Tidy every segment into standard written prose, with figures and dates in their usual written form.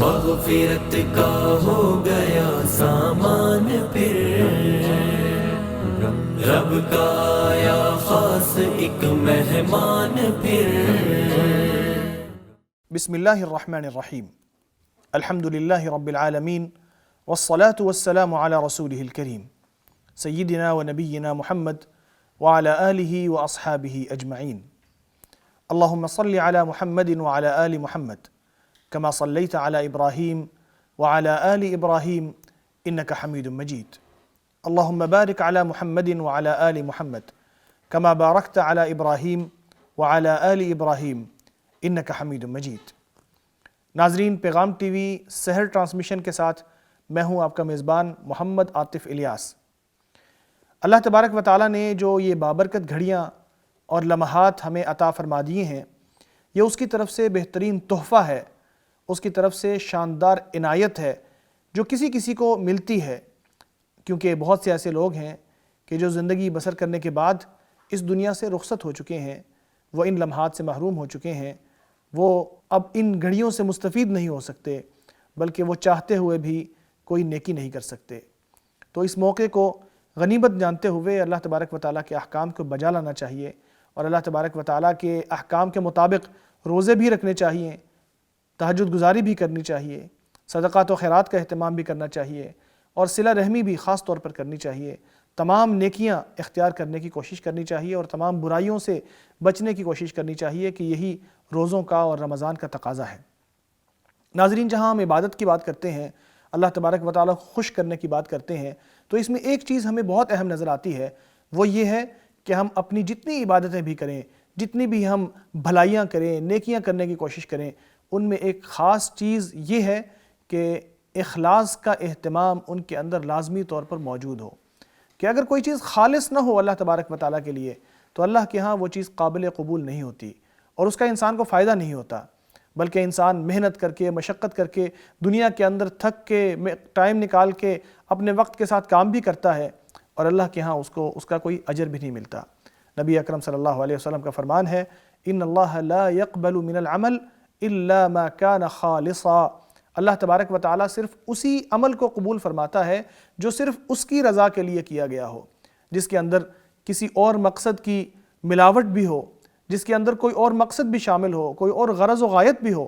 مغفرت کا ہو گیا سامان پھر، رب کا آیا خاص ایک مہمان پھر۔ بسم اللہ الرحمن الرحیم، الحمد للہ رب العالمین، والصلاة والسلام علی رسولہ الکریم سیدنا و نبینا محمد وعلی آلہ و اصحابہ اجمعین۔ اللہم صل علی محمد وعلی آل محمد کما صلیت علی ابراہیم وعلی آل ابراہیم انکا حمید مجید۔ اللہم بارک علی محمد وعلی آل محمد کما بارکت علی ابراہیم وعلی آل ابراہیم انکا حمید مجید۔ ناظرین، پیغام ٹی وی سحر ٹرانسمیشن کے ساتھ میں ہوں آپ کا میزبان محمد عاطف الیاس۔ اللہ تبارک و تعالیٰ نے جو یہ بابرکت گھڑیاں اور لمحات ہمیں عطا فرما دیے ہیں، یہ اس کی طرف سے بہترین تحفہ ہے، اس کی طرف سے شاندار عنایت ہے جو کسی کسی کو ملتی ہے، کیونکہ بہت سے ایسے لوگ ہیں کہ جو زندگی بسر کرنے کے بعد اس دنیا سے رخصت ہو چکے ہیں، وہ ان لمحات سے محروم ہو چکے ہیں، وہ اب ان گھڑیوں سے مستفید نہیں ہو سکتے، بلکہ وہ چاہتے ہوئے بھی کوئی نیکی نہیں کر سکتے۔ تو اس موقع کو غنیمت جانتے ہوئے اللہ تبارک و تعالیٰ کے احکام کو بجا لانا چاہیے، اور اللہ تبارک و تعالیٰ کے احکام کے مطابق روزے بھی رکھنے چاہیے، تہجد گزاری بھی کرنی چاہیے، صدقات و خیرات کا اہتمام بھی کرنا چاہیے، اور صلہ رحمی بھی خاص طور پر کرنی چاہیے۔ تمام نیکیاں اختیار کرنے کی کوشش کرنی چاہیے اور تمام برائیوں سے بچنے کی کوشش کرنی چاہیے کہ یہی روزوں کا اور رمضان کا تقاضا ہے۔ ناظرین، جہاں ہم عبادت کی بات کرتے ہیں، اللہ تبارک و تعالیٰ کو خوش کرنے کی بات کرتے ہیں، تو اس میں ایک چیز ہمیں بہت اہم نظر آتی ہے، وہ یہ ہے کہ ہم اپنی جتنی عبادتیں بھی کریں، جتنی بھی ہم بھلائیاں کریں، نیکیاں کرنے کی کوشش کریں، ان میں ایک خاص چیز یہ ہے کہ اخلاص کا اہتمام ان کے اندر لازمی طور پر موجود ہو، کہ اگر کوئی چیز خالص نہ ہو اللہ تبارک و تعالیٰ کے لیے تو اللہ کے ہاں وہ چیز قابل قبول نہیں ہوتی، اور اس کا انسان کو فائدہ نہیں ہوتا، بلکہ انسان محنت کر کے، مشقت کر کے، دنیا کے اندر تھک کے، ٹائم نکال کے اپنے وقت کے ساتھ کام بھی کرتا ہے، اور اللہ کے ہاں اس کا کوئی اجر بھی نہیں ملتا۔ نبی اکرم صلی اللہ علیہ وسلم کا فرمان ہے، ان اللہ لا يقبل من العمل الا ما كان خالصا۔ اللہ تبارک و تعالیٰ صرف اسی عمل کو قبول فرماتا ہے جو صرف اس کی رضا کے لیے کیا گیا ہو، جس کے اندر کسی اور مقصد کی ملاوٹ بھی ہو، جس کے اندر کوئی اور مقصد بھی شامل ہو، کوئی اور غرض و غایت بھی ہو،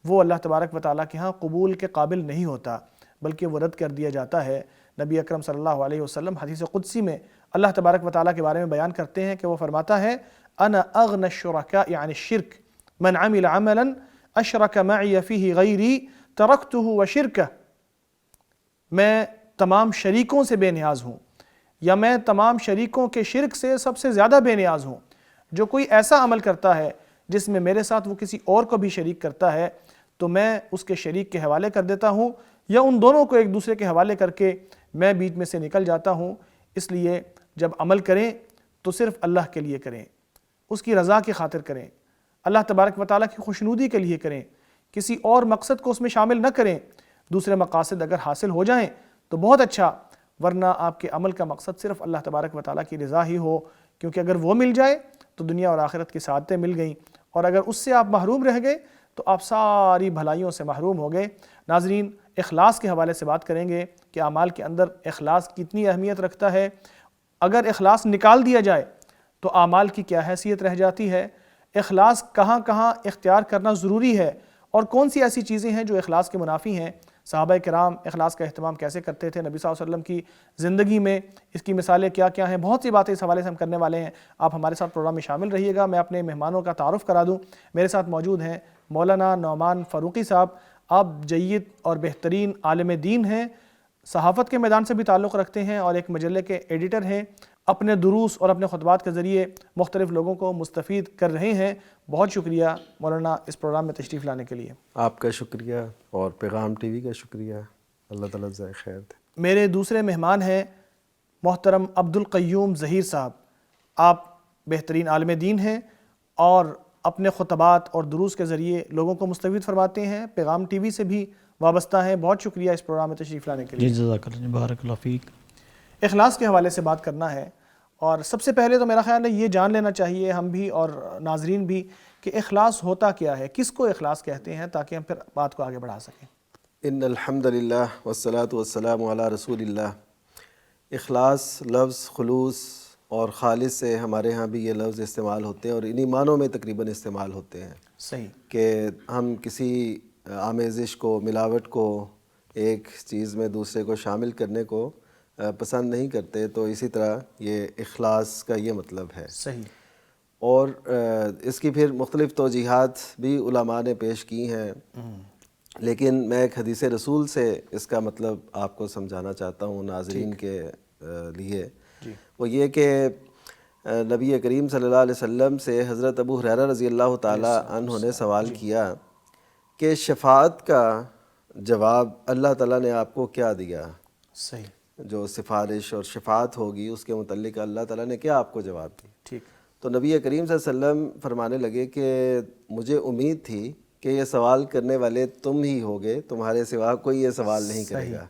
وہ اللہ تبارک و تعالیٰ کے ہاں قبول کے قابل نہیں ہوتا، بلکہ وہ رد کر دیا جاتا ہے۔ نبی اکرم صلی اللہ علیہ وسلم حدیث قدسی میں اللہ تبارک و تعالیٰ کے بارے میں بیان کرتے ہیں کہ وہ فرماتا ہے، انا اغنى الشركاء عن الشرك من عمل عملا اشرك معي فيه غيري تركته وشركه۔ میں تمام شریکوں سے بے نیاز ہوں، یا میں تمام شریکوں کے شرک سے سب سے زیادہ بے نیاز ہوں۔ جو کوئی ایسا عمل کرتا ہے جس میں میرے ساتھ وہ کسی اور کو بھی شریک کرتا ہے، تو میں اس کے شریک کے حوالے کر دیتا ہوں، یا ان دونوں کو ایک دوسرے کے حوالے کر کے میں بیچ میں سے نکل جاتا ہوں۔ اس لیے جب عمل کریں تو صرف اللہ کے لیے کریں، اس کی رضا کی خاطر کریں، اللہ تبارک و تعالیٰ کی خوشنودی کے لیے کریں، کسی اور مقصد کو اس میں شامل نہ کریں۔ دوسرے مقاصد اگر حاصل ہو جائیں تو بہت اچھا، ورنہ آپ کے عمل کا مقصد صرف اللہ تبارک و تعالیٰ کی رضا ہی ہو، کیونکہ اگر وہ مل جائے تو دنیا اور آخرت کی سعادتیں مل گئیں، اور اگر اس سے آپ محروم رہ گئے تو آپ ساری بھلائیوں سے محروم ہو گئے۔ ناظرین، اخلاص کے حوالے سے بات کریں گے کہ اعمال کے اندر اخلاص کتنی اہمیت رکھتا ہے، اگر اخلاص نکال دیا جائے تو اعمال کی کیا حیثیت رہ جاتی ہے، اخلاص کہاں کہاں اختیار کرنا ضروری ہے، اور کون سی ایسی چیزیں ہیں جو اخلاص کے منافی ہیں۔ صحابہ کرام اخلاص کا اہتمام کیسے کرتے تھے، نبی صلی اللہ علیہ وسلم کی زندگی میں اس کی مثالیں کیا کیا ہیں، بہت سی باتیں اس حوالے سے ہم کرنے والے ہیں۔ آپ ہمارے ساتھ پروگرام میں شامل رہیے گا۔ میں اپنے مہمانوں کا تعارف کرا دوں۔ میرے ساتھ موجود ہیں مولانا نعمان فاروقی صاحب۔ آپ جید اور بہترین عالم دین ہیں، صحافت کے میدان سے بھی تعلق رکھتے ہیں، اور ایک مجلے کے ایڈیٹر ہیں، اپنے دروس اور اپنے خطبات کے ذریعے مختلف لوگوں کو مستفید کر رہے ہیں۔ بہت شکریہ مولانا اس پروگرام میں تشریف لانے کے لیے۔ آپ کا شکریہ، اور پیغام ٹی وی کا شکریہ۔ اللہ تعالیٰ جزائے خیر دے۔ میرے دوسرے مہمان ہیں محترم عبدالقیوم ظہیر صاحب۔ آپ بہترین عالم دین ہیں اور اپنے خطبات اور دروس کے ذریعے لوگوں کو مستفید فرماتے ہیں، پیغام ٹی وی سے بھی وابستہ ہیں۔ بہت شکریہ اس پروگرام میں تشریف لانے کے لیے۔ جی جزاک اللہ، بارک اللہ فیک۔ اخلاص کے حوالے سے بات کرنا ہے، اور سب سے پہلے تو میرا خیال ہے یہ جان لینا چاہیے ہم بھی اور ناظرین بھی کہ اخلاص ہوتا کیا ہے، کس کو اخلاص کہتے ہیں، تاکہ ہم پھر بات کو آگے بڑھا سکیں۔ ان الحمد للہ والصلاة والسلام علی رسول اللہ. اخلاص لفظ خلوص اور خالص سے ہمارے ہاں بھی یہ لفظ استعمال ہوتے ہیں اور انہی معنوں میں تقریباً استعمال ہوتے ہیں. صحیح. کہ ہم کسی آمیزش کو، ملاوٹ کو، ایک چیز میں دوسرے کو شامل کرنے کو پسند نہیں کرتے، تو اسی طرح یہ اخلاص کا یہ مطلب ہے. صحیح. اور اس کی پھر مختلف توجیحات بھی علماء نے پیش کی ہیں، لیکن میں ایک حدیث رسول سے اس کا مطلب آپ کو سمجھانا چاہتا ہوں ناظرین کے لیے. وہ یہ کہ نبی کریم صلی اللہ علیہ وسلم سے حضرت ابو ہریرہ رضی اللہ تعالی عنہ نے سوال کیا کہ شفاعت کا جواب اللہ تعالیٰ نے آپ کو کیا دیا؟ صحیح. جو سفارش اور شفاعت ہوگی اس کے متعلق اللہ تعالیٰ نے کیا آپ کو جواب دی؟ ٹھیک. تو نبی کریم صلی اللہ علیہ وسلم فرمانے لگے کہ مجھے امید تھی کہ یہ سوال کرنے والے تم ہی ہوگے، تمہارے سوا کوئی یہ سوال نہیں کرے گا.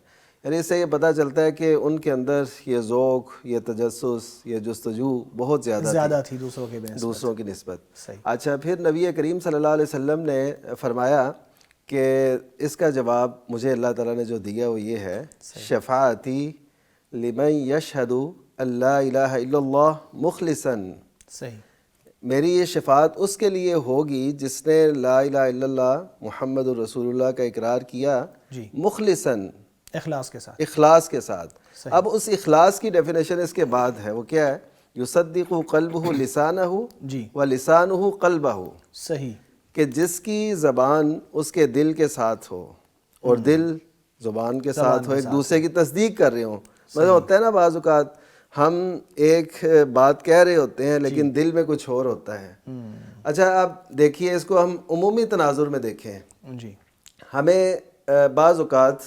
یعنی اس سے یہ پتہ چلتا ہے کہ ان کے اندر یہ ذوق، یہ تجسس، یہ جستجو بہت زیادہ تھی دوسروں کی نسبت. اچھا، پھر نبی کریم صلی اللہ علیہ وسلم نے فرمایا کہ اس کا جواب مجھے اللہ تعالیٰ نے جو دیا وہ یہ ہے، شفاعتی لمن یشہد ان لا الہ الا اللہ مخلصا. صحیح. میری یہ شفاعت اس کے لیے ہوگی جس نے لا الہ الا اللہ محمد الرسول اللہ کا اقرار کیا مخلصاً، اخلاص کے ساتھ. اب اس اخلاص کی ڈیفینیشن اس کے بعد ہے، وہ کیا ہے؟ یصدق قلبہ لسانہ و لسانہ قلبہ. صحیح. کہ جس کی زبان اس کے دل کے ساتھ ہو اور دل زبان کے ساتھ ہو، ایک دوسرے کی تصدیق کر رہے ہوں. مطلب ہوتا ہے نا بعض اوقات ہم ایک بات کہہ رہے ہوتے ہیں لیکن دل میں کچھ اور ہوتا ہے. اچھا، آپ دیکھیے اس کو ہم عمومی تناظر میں دیکھیں. ہمیں بعض اوقات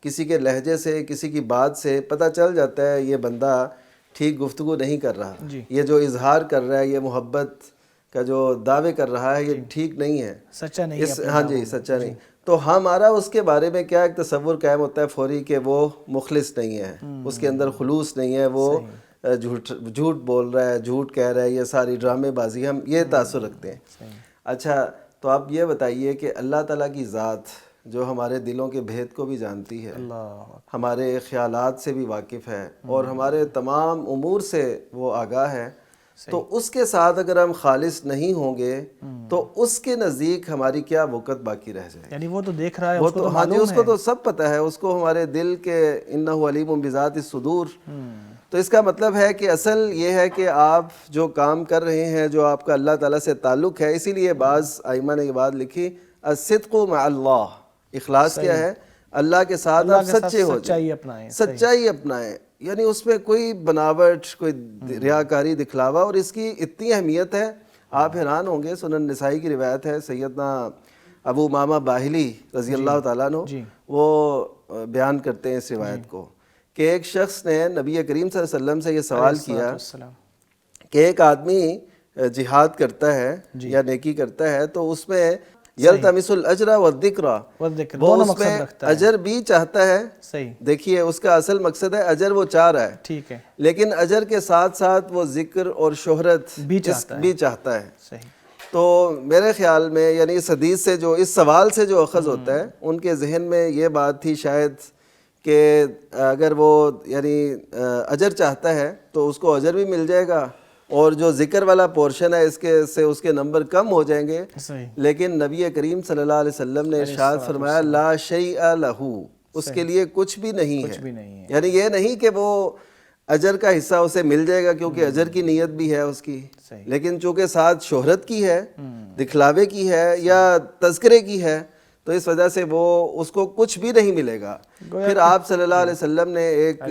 کسی کے لہجے سے، کسی کی بات سے پتہ چل جاتا ہے یہ بندہ ٹھیک گفتگو نہیں کر رہا، یہ جو اظہار کر رہا ہے، یہ محبت کا جو دعوے کر رہا ہے، یہ ٹھیک نہیں ہے، سچا نہیں ہے. ہاں جی، سچا نہیں. تو ہمارا اس کے بارے میں کیا ایک تصور قائم ہوتا ہے فوری کہ وہ مخلص نہیں ہے، اس کے اندر خلوص نہیں ہے، وہ جھوٹ بول رہا ہے، جھوٹ کہہ رہا ہے، یہ ساری ڈرامے بازی، ہم یہ تاثر رکھتے ہیں. اچھا، تو آپ یہ بتائیے کہ اللہ تعالیٰ کی ذات جو ہمارے دلوں کے بھید کو بھی جانتی ہے، ہمارے خیالات سے بھی واقف ہے اور ہمارے تمام امور سے وہ آگاہ ہے، تو اس کے ساتھ اگر ہم خالص نہیں ہوں گے تو اس کے نزدیک ہماری کیا وقت باقی رہ جائے؟ یعنی وہ تو دیکھ رہا ہے، وہ تو ہاں جی، اس کو تو سب پتہ ہے، اس کو ہمارے دل کے انہ علیم بذات الصدور. تو اس کا مطلب ہے کہ اصل یہ ہے کہ آپ جو کام کر رہے ہیں، جو آپ کا اللہ تعالیٰ سے تعلق ہے، اسی لیے بعض ائمہ نے یہ بات لکھی، الصدق مع اللہ. اخلاص کیا ہے؟ اللہ کے ساتھ آپ سچے ہو جائیں، سچائی اپنائیں. یعنی اس میں کوئی بناوٹ، کوئی ریاکاری، دکھلاوا، اور اس کی اتنی اہمیت ہے آپ حیران ہوں گے. سنن نسائی کی روایت ہے، سیدنا ابو امامہ باہلی رضی اللہ تعالیٰ عنہ وہ بیان کرتے ہیں اس روایت کو کہ ایک شخص نے نبی کریم صلی اللہ علیہ وسلم سے یہ سوال کیا کہ ایک آدمی جہاد کرتا ہے یا نیکی کرتا ہے تو اس میں یلتمس الاجر والذکر، وہ اس میں اجر بھی چاہتا ہے. دیکھیے اس کا اصل مقصد ہے اجر وہ چاہ رہا ہے، ٹھیک ہے، لیکن اجر کے ساتھ ساتھ وہ ذکر اور شہرت بھی چاہتا ہے. تو میرے خیال میں یعنی اس حدیث سے جو اس سوال سے جو اخذ ہوتا ہے، ان کے ذہن میں یہ بات تھی شاید کہ اگر وہ یعنی اجر چاہتا ہے تو اس کو اجر بھی مل جائے گا اور جو ذکر والا پورشن ہے اس کے نمبر کم ہو جائیں گے. لیکن نبی کریم صلی اللہ علیہ وسلم نے ارشاد فرمایا لا شیء لہ، اس کے لیے کچھ بھی نہیں ہے. یعنی یہ نہیں کہ وہ اجر کا حصہ اسے مل جائے گا کیونکہ اجر کی نیت بھی ہے اس کی، لیکن چونکہ ساتھ شہرت کی ہے، دکھلاوے کی ہے یا تذکرے کی ہے، تو اس وجہ سے وہ اس کو کچھ بھی نہیں ملے گا. پھر آپ صلی اللہ علیہ وسلم نے ایک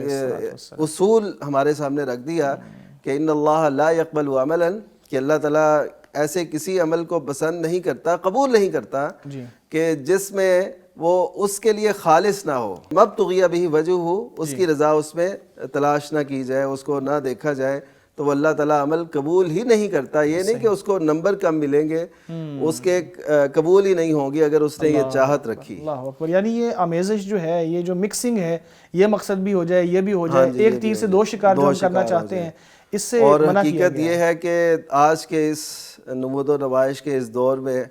اصول ہمارے سامنے رکھ دیا کہ ان اللہ لا يقبل عملا، کہ اللہ تعالیٰ ایسے کسی عمل کو پسند نہیں کرتا، قبول نہیں کرتا کہ جس میں وہ اس کے لیے خالص نہ ہو. مبتغی بہ وجہہ، اس کی رضا اس میں تلاش نہ کی جائے، اس کو نہ دیکھا جائے، تو وہ اللہ تعالیٰ عمل قبول ہی نہیں کرتا. یہ نہیں کہ اس کو نمبر کم ملیں گے، اس کے قبول ہی نہیں ہوگی اگر اس نے یہ چاہت رکھی. اللہ اکبر. یعنی یہ آمیزش جو ہے، یہ جو مکسنگ ہے، یہ مقصد بھی ہو جائے، یہ بھی ہو جائے، ایک تیر سے دو شکار جو ہم کرنا چاہتے ہیں، اس سے اور منع کیا حقیقت یہ ہے کہ آج کے اس نمود و نمائش کے اس دور میں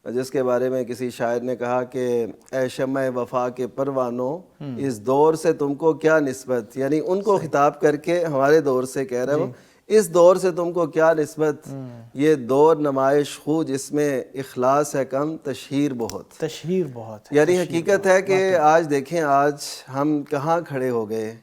جس کے بارے میں کسی شاعر نے کہا کہ اے شمع وفا کے پروانوں اس دور سے تم کو کیا نسبت، یعنی ان کو خطاب کر کے ہمارے دور سے کہہ رہے ہو اس دور سے تم کو کیا نسبت، یہ دور نمائش خو جس میں اخلاص ہے کم تشہیر بہت. تشہیر بہت ہے. یعنی حقیقت ہے کہ آج دیکھیں آج ہم کہاں کھڑے ہو گئے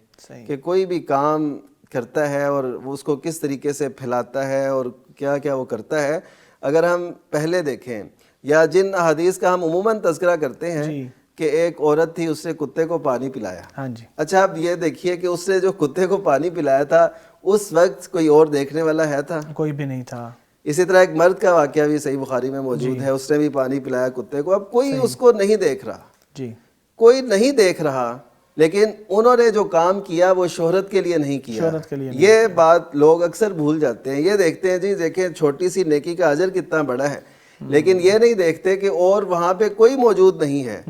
کہ کوئی بھی کام کرتا ہے اور وہ اس کو کس طریقے سے پھیلاتا ہے اور کیا کیا وہ کرتا ہے. اگر ہم پہلے دیکھیں یا جن احادیث کا ہم عموماً تذکرہ کرتے ہیں کہ ایک عورت تھی، اس نے کتے کو پانی پلایا. ہاں جی. اچھا اب یہ دیکھیے کہ اس نے جو کتے کو پانی پلایا تھا اس وقت کوئی اور دیکھنے والا ہے تھا؟ کوئی بھی نہیں تھا. اسی طرح ایک مرد کا واقعہ بھی صحیح بخاری میں موجود ہے، اس نے بھی پانی پلایا کتے کو. اب کوئی اس کو نہیں دیکھ رہا، جی کوئی نہیں دیکھ رہا، لیکن انہوں نے جو کام کیا وہ شہرت کے لیے نہیں کیا. شہرت کے لیے نہیں. یہ بات لوگ اکثر بھول جاتے ہیں. یہ دیکھتے ہیں جی دیکھیں چھوٹی سی نیکی کا اجر کتنا بڑا ہے، لیکن یہ نہیں دیکھتے کہ اور وہاں پہ کوئی موجود نہیں ہے.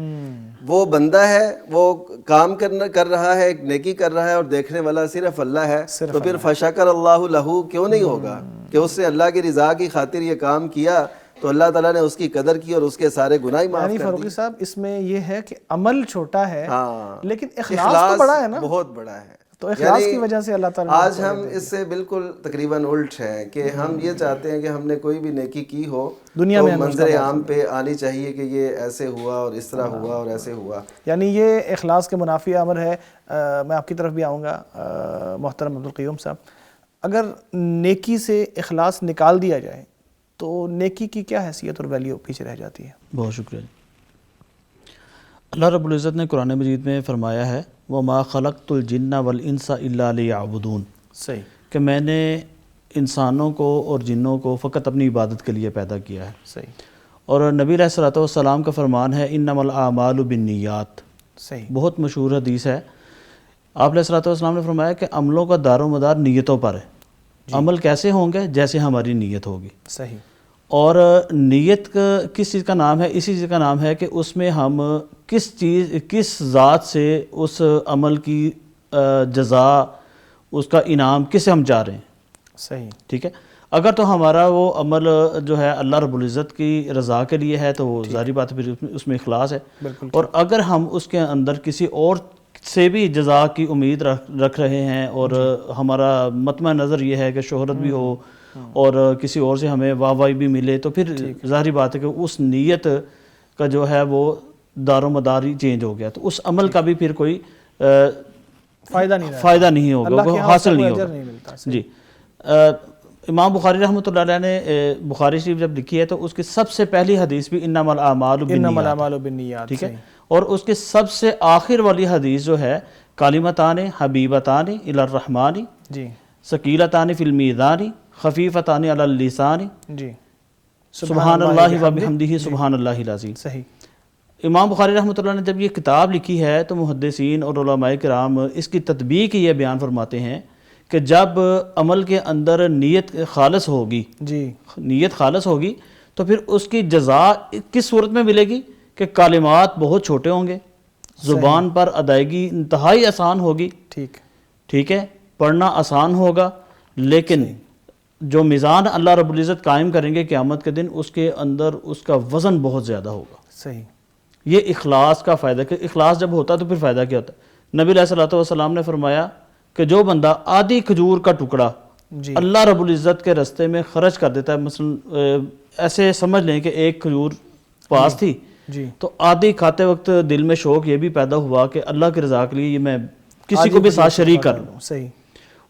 وہ بندہ ہے، وہ کام کر رہا ہے، ایک نیکی کر رہا ہے اور دیکھنے والا صرف اللہ ہے. تو پھر فشکر اللہ لہو کیوں نہیں ہوگا کہ اس نے اللہ کی رضا کی خاطر یہ کام کیا تو اللہ تعالیٰ نے اس کی قدر کی اور اس کے سارے گناہ معاف کر دیے. فاروقی صاحب اس میں یہ ہے کہ عمل چھوٹا ہے لیکن اخلاص اخلاص تو بڑا ہے نا، بہت بڑا ہے. تو اخلاص کی وجہ سے اللہ تعالیٰ آج ہم اس سے بالکل تقریباً الٹ ہیں کہ ہم یہ چاہتے ہیں کہ ہم نے کوئی بھی نیکی کی ہو دنیا میں منظر عام پہ آنی چاہیے کہ یہ ایسے ہوا اور اس طرح ہوا اور ایسے ہوا. یعنی یہ اخلاص کے منافی امر ہے. میں آپ کی طرف بھی آؤں گا محترم عبدالقیوم صاحب. اگر نیکی سے اخلاص نکال دیا جائے تو نیکی کی کیا حیثیت اور ویلیو پیچھے رہ جاتی ہے؟ بہت شکریہ. اللہ رب العزت نے قرآن مجید میں فرمایا ہے وَمَا خَلَقْتُ الْجِنَّ وَالْإِنسَ إِلَّا لِيَعْبُدُونَ، صحیح، کہ میں نے انسانوں کو اور جنوں کو فقط اپنی عبادت کے لیے پیدا کیا ہے. صحیح. اور نبی علیہ الصلوۃ والسلام کا فرمان ہے انما الاعمال بالنیات. صحیح. بہت مشہور حدیث ہے. آپ علیہ الصلوۃ والسلام نے فرمایا کہ عملوں کا دار و مدار نیتوں پر ہے. عمل کیسے ہوں گے؟ جیسے ہماری نیت ہوگی. صحیح. اور نیت کس چیز کا نام ہے؟ اسی چیز کا نام ہے کہ اس میں ہم کس ذات سے اس عمل کی جزا، اس کا انعام کس سے ہم چاہ رہے ہیں. صحیح. ٹھیک ہے. اگر تو ہمارا وہ عمل جو ہے اللہ رب العزت کی رضا کے لیے ہے تو وہ ظاہری بات ہے، پھر اس میں اخلاص ہے. اور اگر ہم اس کے اندر کسی اور سے بھی جزا کی امید رکھ رہے ہیں اور ہمارا مطمع نظر یہ ہے کہ شہرت بھی ہو اور کسی اور سے ہمیں واہ واہی بھی ملے، تو پھر ظاہری بات ہے کہ اس نیت کا جو ہے وہ دار و مدار ہی چینج ہو گیا، تو اس عمل کا بھی پھر کوئی فائدہ نہیں ہوگا، وہ حاصل نہیں ہوگا. جی. امام بخاری رحمۃ اللہ علیہ نے بخاری شریف جب لکھی ہے تو اس کی سب سے پہلی حدیث بھی انما الاعمال بالنیات، ٹھیک ہے. اور اس کے سب سے آخر والی حدیث جو ہے کلمتان حبیبتان الی الرحمن، جی، ثقیلتان فی المیزان خفیفتان علی اللسان، جی، سبحان اللہ و بحمدہ سبحان اللہ العظیم. صحیح. امام بخاری رحمۃ اللہ نے جب یہ کتاب لکھی ہے تو محدثین اور علماء کرام اس کی تطبیق یہ بیان فرماتے ہیں کہ جب عمل کے اندر نیت خالص ہوگی، جی، نیت خالص ہوگی تو پھر اس کی جزا کس صورت میں ملے گی کہ کلمات بہت چھوٹے ہوں گے، زبان پر ادائیگی انتہائی آسان ہوگی، ٹھیک ہے، پڑھنا آسان ہوگا، لیکن جو میزان اللہ رب العزت قائم کریں گے قیامت کے دن اس کے اندر اس کا وزن بہت زیادہ ہوگا. صحیح. یہ اخلاص کا فائدہ، کہ اخلاص جب ہوتا تو پھر فائدہ کیا ہوتا ہے. نبی علیہ الصلوۃ والسلام نے فرمایا کہ جو بندہ آدھی کھجور کا ٹکڑا اللہ رب العزت کے رستے میں خرچ کر دیتا ہے، مثلا ایسے سمجھ لیں کہ ایک کھجور پاس تھی تو آدھی کھاتے وقت دل میں شوق یہ بھی پیدا ہوا کہ اللہ کی رضا کے لیے یہ میں کسی کو بھی ساتھ شریک کر لوں. صحیح.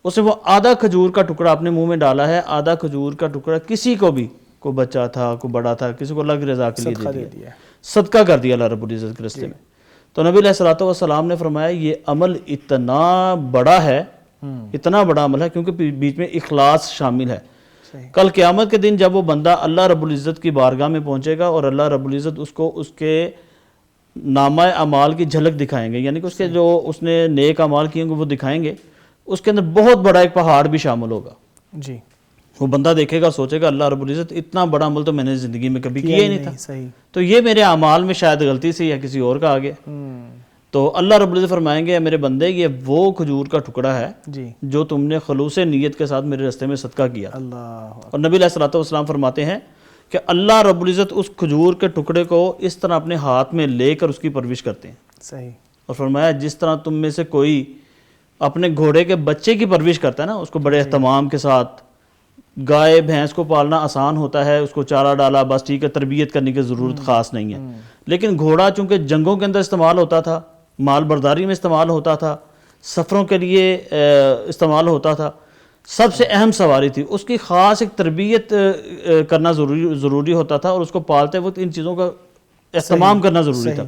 اس نے وہ آدھا کھجور کا ٹکڑا اپنے منہ میں ڈالا ہے، آدھا کھجور کا ٹکڑا کسی کو بھی، کوئی بچہ تھا، کوئی بڑا تھا، کسی کو اللہ کی رضا کے لیے دے دیا، صدقہ کر دیا اللہ رب العزت کے راستے میں. تو نبی علیہ الصلوۃ والسلام نے فرمایا یہ عمل اتنا بڑا ہے، اتنا بڑا عمل ہے کیونکہ بیچ میں اخلاص شامل ہے. کل قیامت کے دن جب وہ بندہ اللہ رب العزت کی بارگاہ میں پہنچے گا اور اللہ رب العزت اس کو اس کے نامہ اعمال کی جھلک دکھائیں گے، یعنی کہ اس کے جو اس نے نیک اعمال کیے ہوں گے وہ دکھائیں گے، اس کے اندر بہت بڑا ایک پہاڑ بھی شامل ہوگا. جی. وہ بندہ دیکھے گا اور سوچے گا اللہ رب العزت اتنا بڑا عمل تو میں نے زندگی میں کبھی کیا ہی نہیں تھا. صحیح. تو یہ میرے اعمال میں شاید غلطی سے یا کسی اور کا آ گیا. تو اللہ رب العزت فرمائیں گے میرے بندے یہ وہ کھجور کا ٹکڑا ہے جو تم نے خلوص نیت کے ساتھ میرے راستے میں صدقہ کیا. اور نبی علیہ الصلوۃ والسلام فرماتے ہیں کہ اللہ رب العزت اس کھجور کے ٹکڑے کو اس طرح اپنے ہاتھ میں لے کر اس کی پرورش کرتے ہیں. صحیح. اور فرمایا جس طرح تم میں سے کوئی اپنے گھوڑے کے بچے کی پرورش کرتا ہے نا، اس کو بڑے اہتمام کے ساتھ، گائے بھینس کو پالنا آسان ہوتا ہے، اس کو چارہ ڈالا بس ٹھیک ہے، تربیت کرنے کی ضرورت خاص نہیں ہے. لیکن گھوڑا چونکہ جنگوں کے اندر استعمال ہوتا تھا، مال برداری میں استعمال ہوتا تھا، سفروں کے لیے استعمال ہوتا تھا، سب سے اہم سواری تھی، اس کی خاص ایک تربیت کرنا ضروری ہوتا تھا، اور اس کو پالتے وقت ان چیزوں کا اہتمام کرنا ضروری تھا.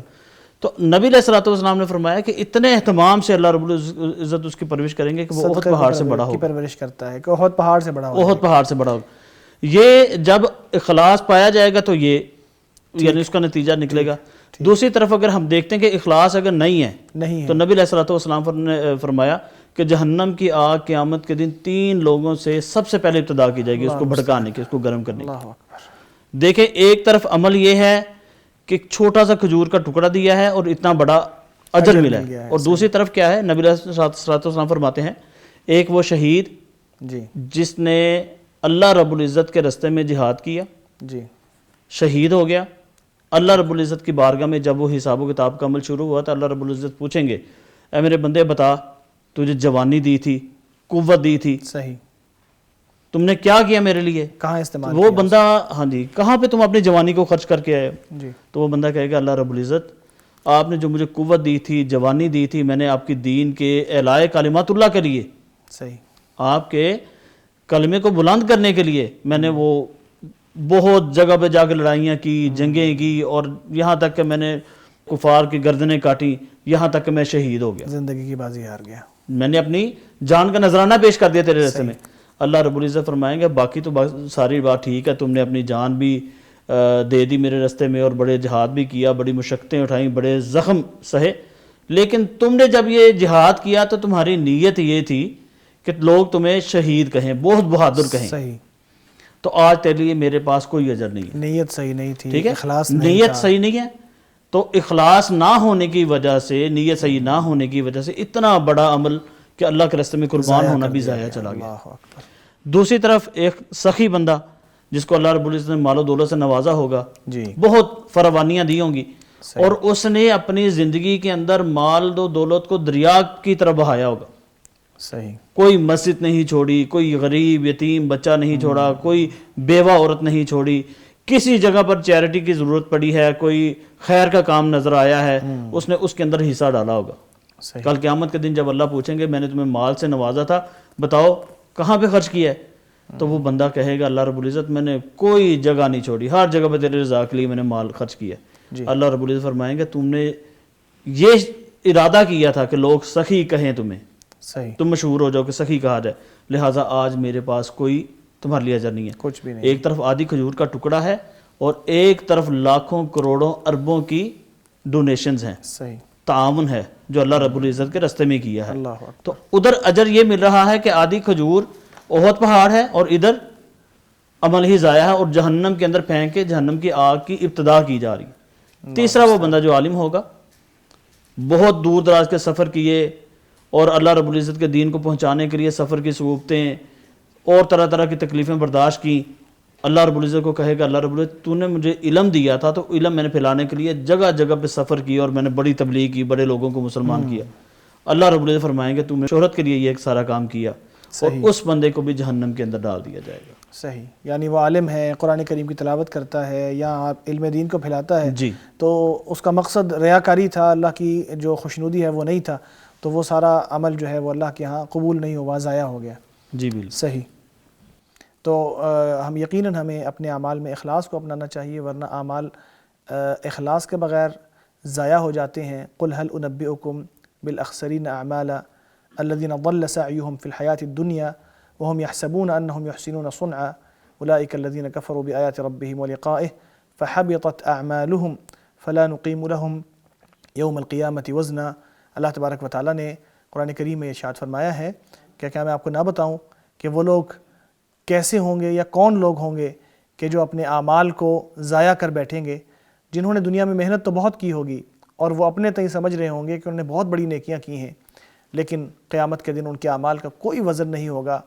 تو نبی علیہ الصلوۃ والسلام نے فرمایا کہ اتنے اہتمام سے اللہ رب العزت اس کی پرورش کریں گے کہ وہ احد پہاڑ سے بڑا ہوگا. پرورش کرتا ہے کہ احد پہاڑ سے بڑا ہوگا. احد پہاڑ سے بڑا ہوگا. یہ جب اخلاص پایا جائے گا تو یہ یعنی اس کا نتیجہ نکلے گا. دوسری طرف اگر ہم دیکھتے ہیں کہ اخلاص اگر نہیں ہے تو نبی علیہ الصلوۃ والسلام نے فرمایا کہ جہنم کی آگ قیامت کے دن 3 لوگوں سے سب سے پہلے ابتدا کی جائے گی، اس کو بھڑکانے کی، اس کو گرم کرنے کی. دیکھیں ایک طرف عمل یہ ہے کہ ایک چھوٹا سا کھجور کا ٹکڑا دیا ہے اور اتنا بڑا اجر ملا ہے، اور دوسری طرف کیا ہے، نبی علیہ الصلوۃ والسلام فرماتے ہیں ایک وہ شہید جس نے اللہ رب العزت کے راستے میں جہاد کیا، شہید ہو گیا. اللہ رب العزت کی بارگاہ میں جب وہ حساب و کتاب کا عمل شروع ہوا تو اللہ رب العزت پوچھیں گے اے میرے بندے بتا تجھے جوانی دی تھی، قوت دی تھی، صحیح، تم نے کیا کیا میرے لیے، کہاں استعمال وہ بندہ ہاں جی کہاں پہ تم اپنی جوانی کو خرچ کر کے آئے. تو وہ بندہ کہے گا اللہ رب العزت آپ نے جو مجھے قوت دی تھی، جوانی دی تھی، میں نے آپ کی دین کے اعلاء کلمات اللہ کے لیے، صحیح، آپ کے کلمے کو بلند کرنے کے لیے میں نے وہ بہت جگہ پہ جا کے لڑائیاں کی، جنگیں کی، اور یہاں تک کہ میں نے کفار کی گردنیں کاٹی، یہاں تک کہ میں شہید ہو گیا، زندگی کی بازی ہار گیا، میں نے اپنی جان کا نذرانہ پیش کر دیا تیرے راستے میں. اللہ رب العزت فرمائیں گے باقی تو ساری بات ٹھیک ہے، تم نے اپنی جان بھی دے دی میرے راستے میں، اور بڑے جہاد بھی کیا، بڑی مشقتیں اٹھائیں، بڑے زخم سہے، لیکن تم نے جب یہ جہاد کیا تو تمہاری نیت یہ تھی کہ لوگ تمہیں شہید کہیں، بہت بہادر کہیں. صحیح. تو آج تیرے لیے میرے پاس کوئی اجر نہیں ہے. نیت صحیح نہیں تھی، ٹھیک ہے، اخلاص نہیں نیت تھا. صحیح نہیں ہے. تو اخلاص نہ ہونے کی وجہ سے، نیت صحیح نہ ہونے کی وجہ سے اتنا بڑا عمل کہ اللہ کے راستے میں قربان ہونا بھی ضائع چلا گیا. اللہ اکبر. دوسری طرف ایک سخی بندہ جس کو اللہ رب العزت نے مال و دولت سے نوازا ہوگا، جی، بہت فراوانیاں دی ہوں گی، اور اس نے اپنی زندگی کے اندر مال و دولت کو دریا کی طرح بہایا ہوگا. صحیح. کوئی مسجد نہیں چھوڑی، کوئی غریب یتیم بچہ نہیں چھوڑا، کوئی بیوہ عورت نہیں چھوڑی. کسی جگہ پر چیریٹی کی ضرورت پڑی ہے، کوئی خیر کا کام نظر آیا ہے، اس نے اس کے اندر حصہ ڈالا ہوگا. کل قیامت کے دن جب اللہ پوچھیں گے میں نے تمہیں مال سے نوازا تھا، بتاؤ کہاں پہ خرچ کیا ہے، تو وہ بندہ کہے گا اللہ رب العزت میں نے کوئی جگہ نہیں چھوڑی، ہر جگہ پہ تیرے رضا کے لیے میں نے مال خرچ کیا. اللہ رب العزت فرمائیں گے تم نے یہ ارادہ کیا تھا کہ لوگ سخی کہیں تمہیں، صحیح، تم مشہور ہو جاؤ کہ سخی کہا جائے، لہٰذا آج میرے پاس کوئی تمہارے لیے اجر نہیں ہے. کچھ بھی نہیں. ایک طرف آدھی کھجور کا ٹکڑا ہے اور ایک طرف لاکھوں کروڑوں اربوں کی ڈونیشنز ہیں، صحیح، تعاون ہے جو اللہ رب العزت کے راستے میں کیا ہے. اللہ اکبر. تو ادھر اجر یہ مل رہا ہے کہ آدھی کھجور احد پہاڑ ہے، اور ادھر عمل ہی ضائع ہے، اور جہنم کے اندر پھینک کے جہنم کی آگ کی ابتدا کی جا رہی ہے. تیسرا وہ بندہ جو عالم ہوگا، بہت دور دراز کے سفر کیے اور اللہ رب العزت کے دین کو پہنچانے کے لیے سفر کی صعوبتیں اور طرح طرح کی تکلیفیں برداشت کی. اللہ رب العزت کو کہے گا اللہ رب العزت تو نے مجھے علم دیا تھا، تو علم میں نے پھیلانے کے لیے جگہ جگہ پہ سفر کیا اور میں نے بڑی تبلیغ کی، بڑے لوگوں کو مسلمان کیا. اللہ رب العزت فرمائیں گے تم نے شہرت کے لیے یہ ایک سارا کام کیا، اور اس بندے کو بھی جہنم کے اندر ڈال دیا جائے گا. صحیح. یعنی وہ عالم ہے، قرآن کریم کی تلاوت کرتا ہے یا علم دین کو پھیلاتا ہے، جی، تو اس کا مقصد ریاکاری تھا، اللہ کی جو خوشنودی ہے وہ نہیں تھا، تو وہ سارا عمل جو ہے وہ اللہ کے ہاں قبول نہیں ہوا، ضائع ہو گیا. جی بالکل صحیح. تو ہم یقیناً ہمیں اپنے اعمال میں اخلاص کو اپنانا چاہیے، ورنہ اعمال اخلاص کے بغیر ضائع ہو جاتے ہیں. قل هل انبئکم بالاخسرین اعمالا الذین ضل سعیهم فی الحیاۃ الدنیا وهم يحسبون انهم يحسنون صنعا اولئک الذین کفروا بآیات ربهم ولقائه فحبطت اعمالهم فلا نقیم لهم یوم القیامۃ وزنا. اللہ تبارک و تعالیٰ نے قرآن کریم میں ارشاد فرمایا ہے کہ کیا میں آپ کو نہ بتاؤں کہ وہ لوگ کیسے ہوں گے یا کون لوگ ہوں گے کہ جو اپنے اعمال کو ضائع کر بیٹھیں گے، جنہوں نے دنیا میں محنت تو بہت کی ہوگی اور وہ اپنے تئیں سمجھ رہے ہوں گے کہ انہوں نے بہت بڑی نیکیاں کی ہیں، لیکن قیامت کے دن ان کے اعمال کا کوئی وزن نہیں ہوگا،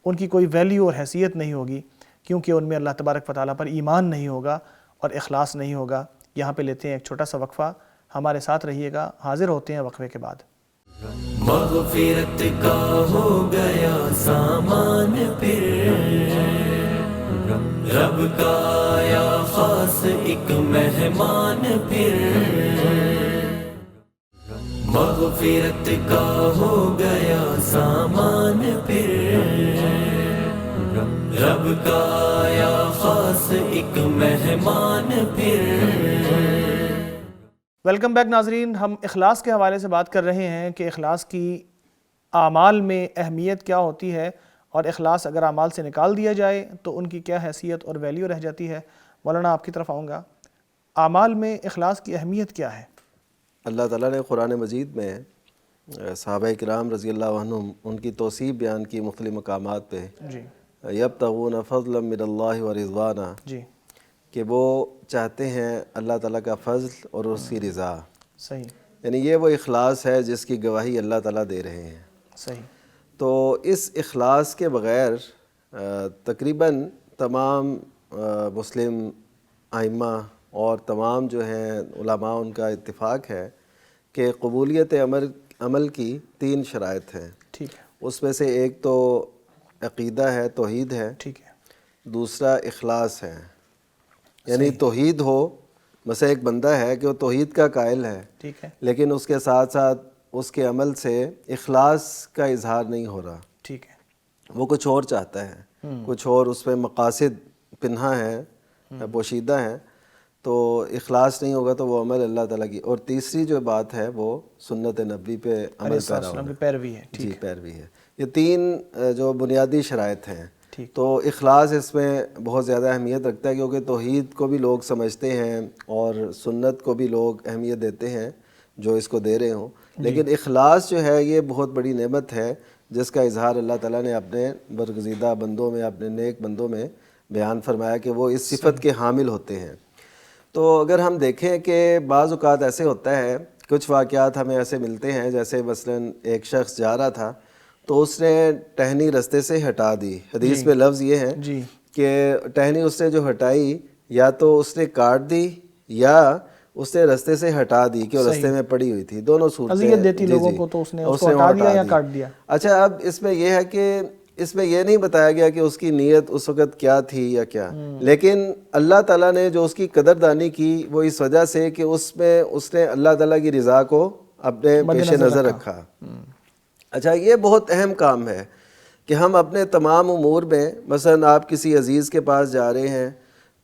ان کی کوئی ویلیو اور حیثیت نہیں ہوگی. کیونکہ ان میں اللہ تبارک و تعالیٰ پر ایمان نہیں ہوگا اور اخلاص نہیں ہوگا۔ یہاں پہ لیتے ہیں ایک چھوٹا سا وقفہ، ہمارے ساتھ رہیے گا، حاضر ہوتے ہیں وقفے کے بعد۔ مغفرت کا ہو گیا سامان پھر، رب کا آیا خاص ایک مہمان پھر، مغفرت کا ہو گیا سامان پھر، رب کا آیا خاص ایک مہمان پھر۔ ویلکم بیک ناظرین، ہم اخلاص کے حوالے سے بات کر رہے ہیں کہ اخلاص کی اعمال میں اہمیت کیا ہوتی ہے، اور اخلاص اگر اعمال سے نکال دیا جائے تو ان کی کیا حیثیت اور ویلیو رہ جاتی ہے۔ مولانا آپ کی طرف آؤں گا، اعمال میں اخلاص کی اہمیت کیا ہے؟ اللہ تعالیٰ نے قرآن مجید میں صحابہ کرام رضی اللہ عنہم ان کی توصیف بیان کی مختلف مقامات پہ، جی یبتغون فضلا من اللہ ورضوانا، جی کہ وہ چاہتے ہیں اللہ تعالیٰ کا فضل اور اس کی رضا، صحیح یعنی یہ وہ اخلاص ہے جس کی گواہی اللہ تعالیٰ دے رہے ہیں۔ صحیح۔ تو اس اخلاص کے بغیر تقریباً تمام مسلم ائمہ اور تمام جو ہیں علماء ان کا اتفاق ہے کہ قبولیت عمل کی 3 شرائط ہیں۔ ٹھیک ہے، اس میں سے ایک تو عقیدہ ہے، توحید ہے، ٹھیک ہے، دوسرا اخلاص ہے، یعنی توحید ہو، مثلا ایک بندہ ہے کہ وہ توحید کا قائل ہے ٹھیک ہے، لیکن اس کے ساتھ ساتھ اس کے عمل سے اخلاص کا اظہار نہیں ہو رہا، ٹھیک ہے، وہ کچھ اور چاہتا ہے، کچھ اور اس میں مقاصد پنہا ہے، پوشیدہ ہیں، تو اخلاص نہیں ہوگا تو وہ عمل اللہ تعالیٰ کی۔ اور تیسری جو بات ہے وہ سنت نبوی پہ عمل پیرا ہونا، کی پیروی ہے۔ جی پیروی ہے۔ یہ 3 جو بنیادی شرائط ہیں، ٹھیک۔ تو اخلاص اس میں بہت زیادہ اہمیت رکھتا ہے، کیونکہ توحید کو بھی لوگ سمجھتے ہیں اور سنت کو بھی لوگ اہمیت دیتے ہیں جو اس کو دے رہے ہوں، لیکن اخلاص جو ہے یہ بہت بڑی نعمت ہے جس کا اظہار اللہ تعالیٰ نے اپنے برگزیدہ بندوں میں، اپنے نیک بندوں میں بیان فرمایا کہ وہ اس صفت کے حامل ہوتے ہیں۔ تو اگر ہم دیکھیں کہ بعض اوقات ایسے ہوتا ہے، کچھ واقعات ہمیں ایسے ملتے ہیں، جیسے مثلاً ایک شخص جا رہا تھا تو اس نے ٹہنی رستے سے ہٹا دی۔ حدیث میں لفظ یہ ہے جی کہ ٹہنی اس نے جو ہٹائی یا تو اس نے کاٹ دی یا اس نے رستے سے ہٹا دی کہ وہ رستے میں پڑی ہوئی تھی، دونوں صورتیں اذیت دیتی لوگوں کو تو اس نے اس کو ہٹا دیا یا کاٹ دیا۔ اچھا، اب اس میں یہ ہے کہ اس میں یہ نہیں بتایا گیا کہ اس کی نیت اس وقت کیا تھی یا کیا، لیکن اللہ تعالیٰ نے جو اس کی قدردانی کی وہ اس وجہ سے کہ اس میں اس نے اللہ تعالیٰ کی رضا کو اپنے پیش نظر رکھا۔ اچھا، یہ بہت اہم کام ہے کہ ہم اپنے تمام امور میں، مثلا آپ کسی عزیز کے پاس جا رہے ہیں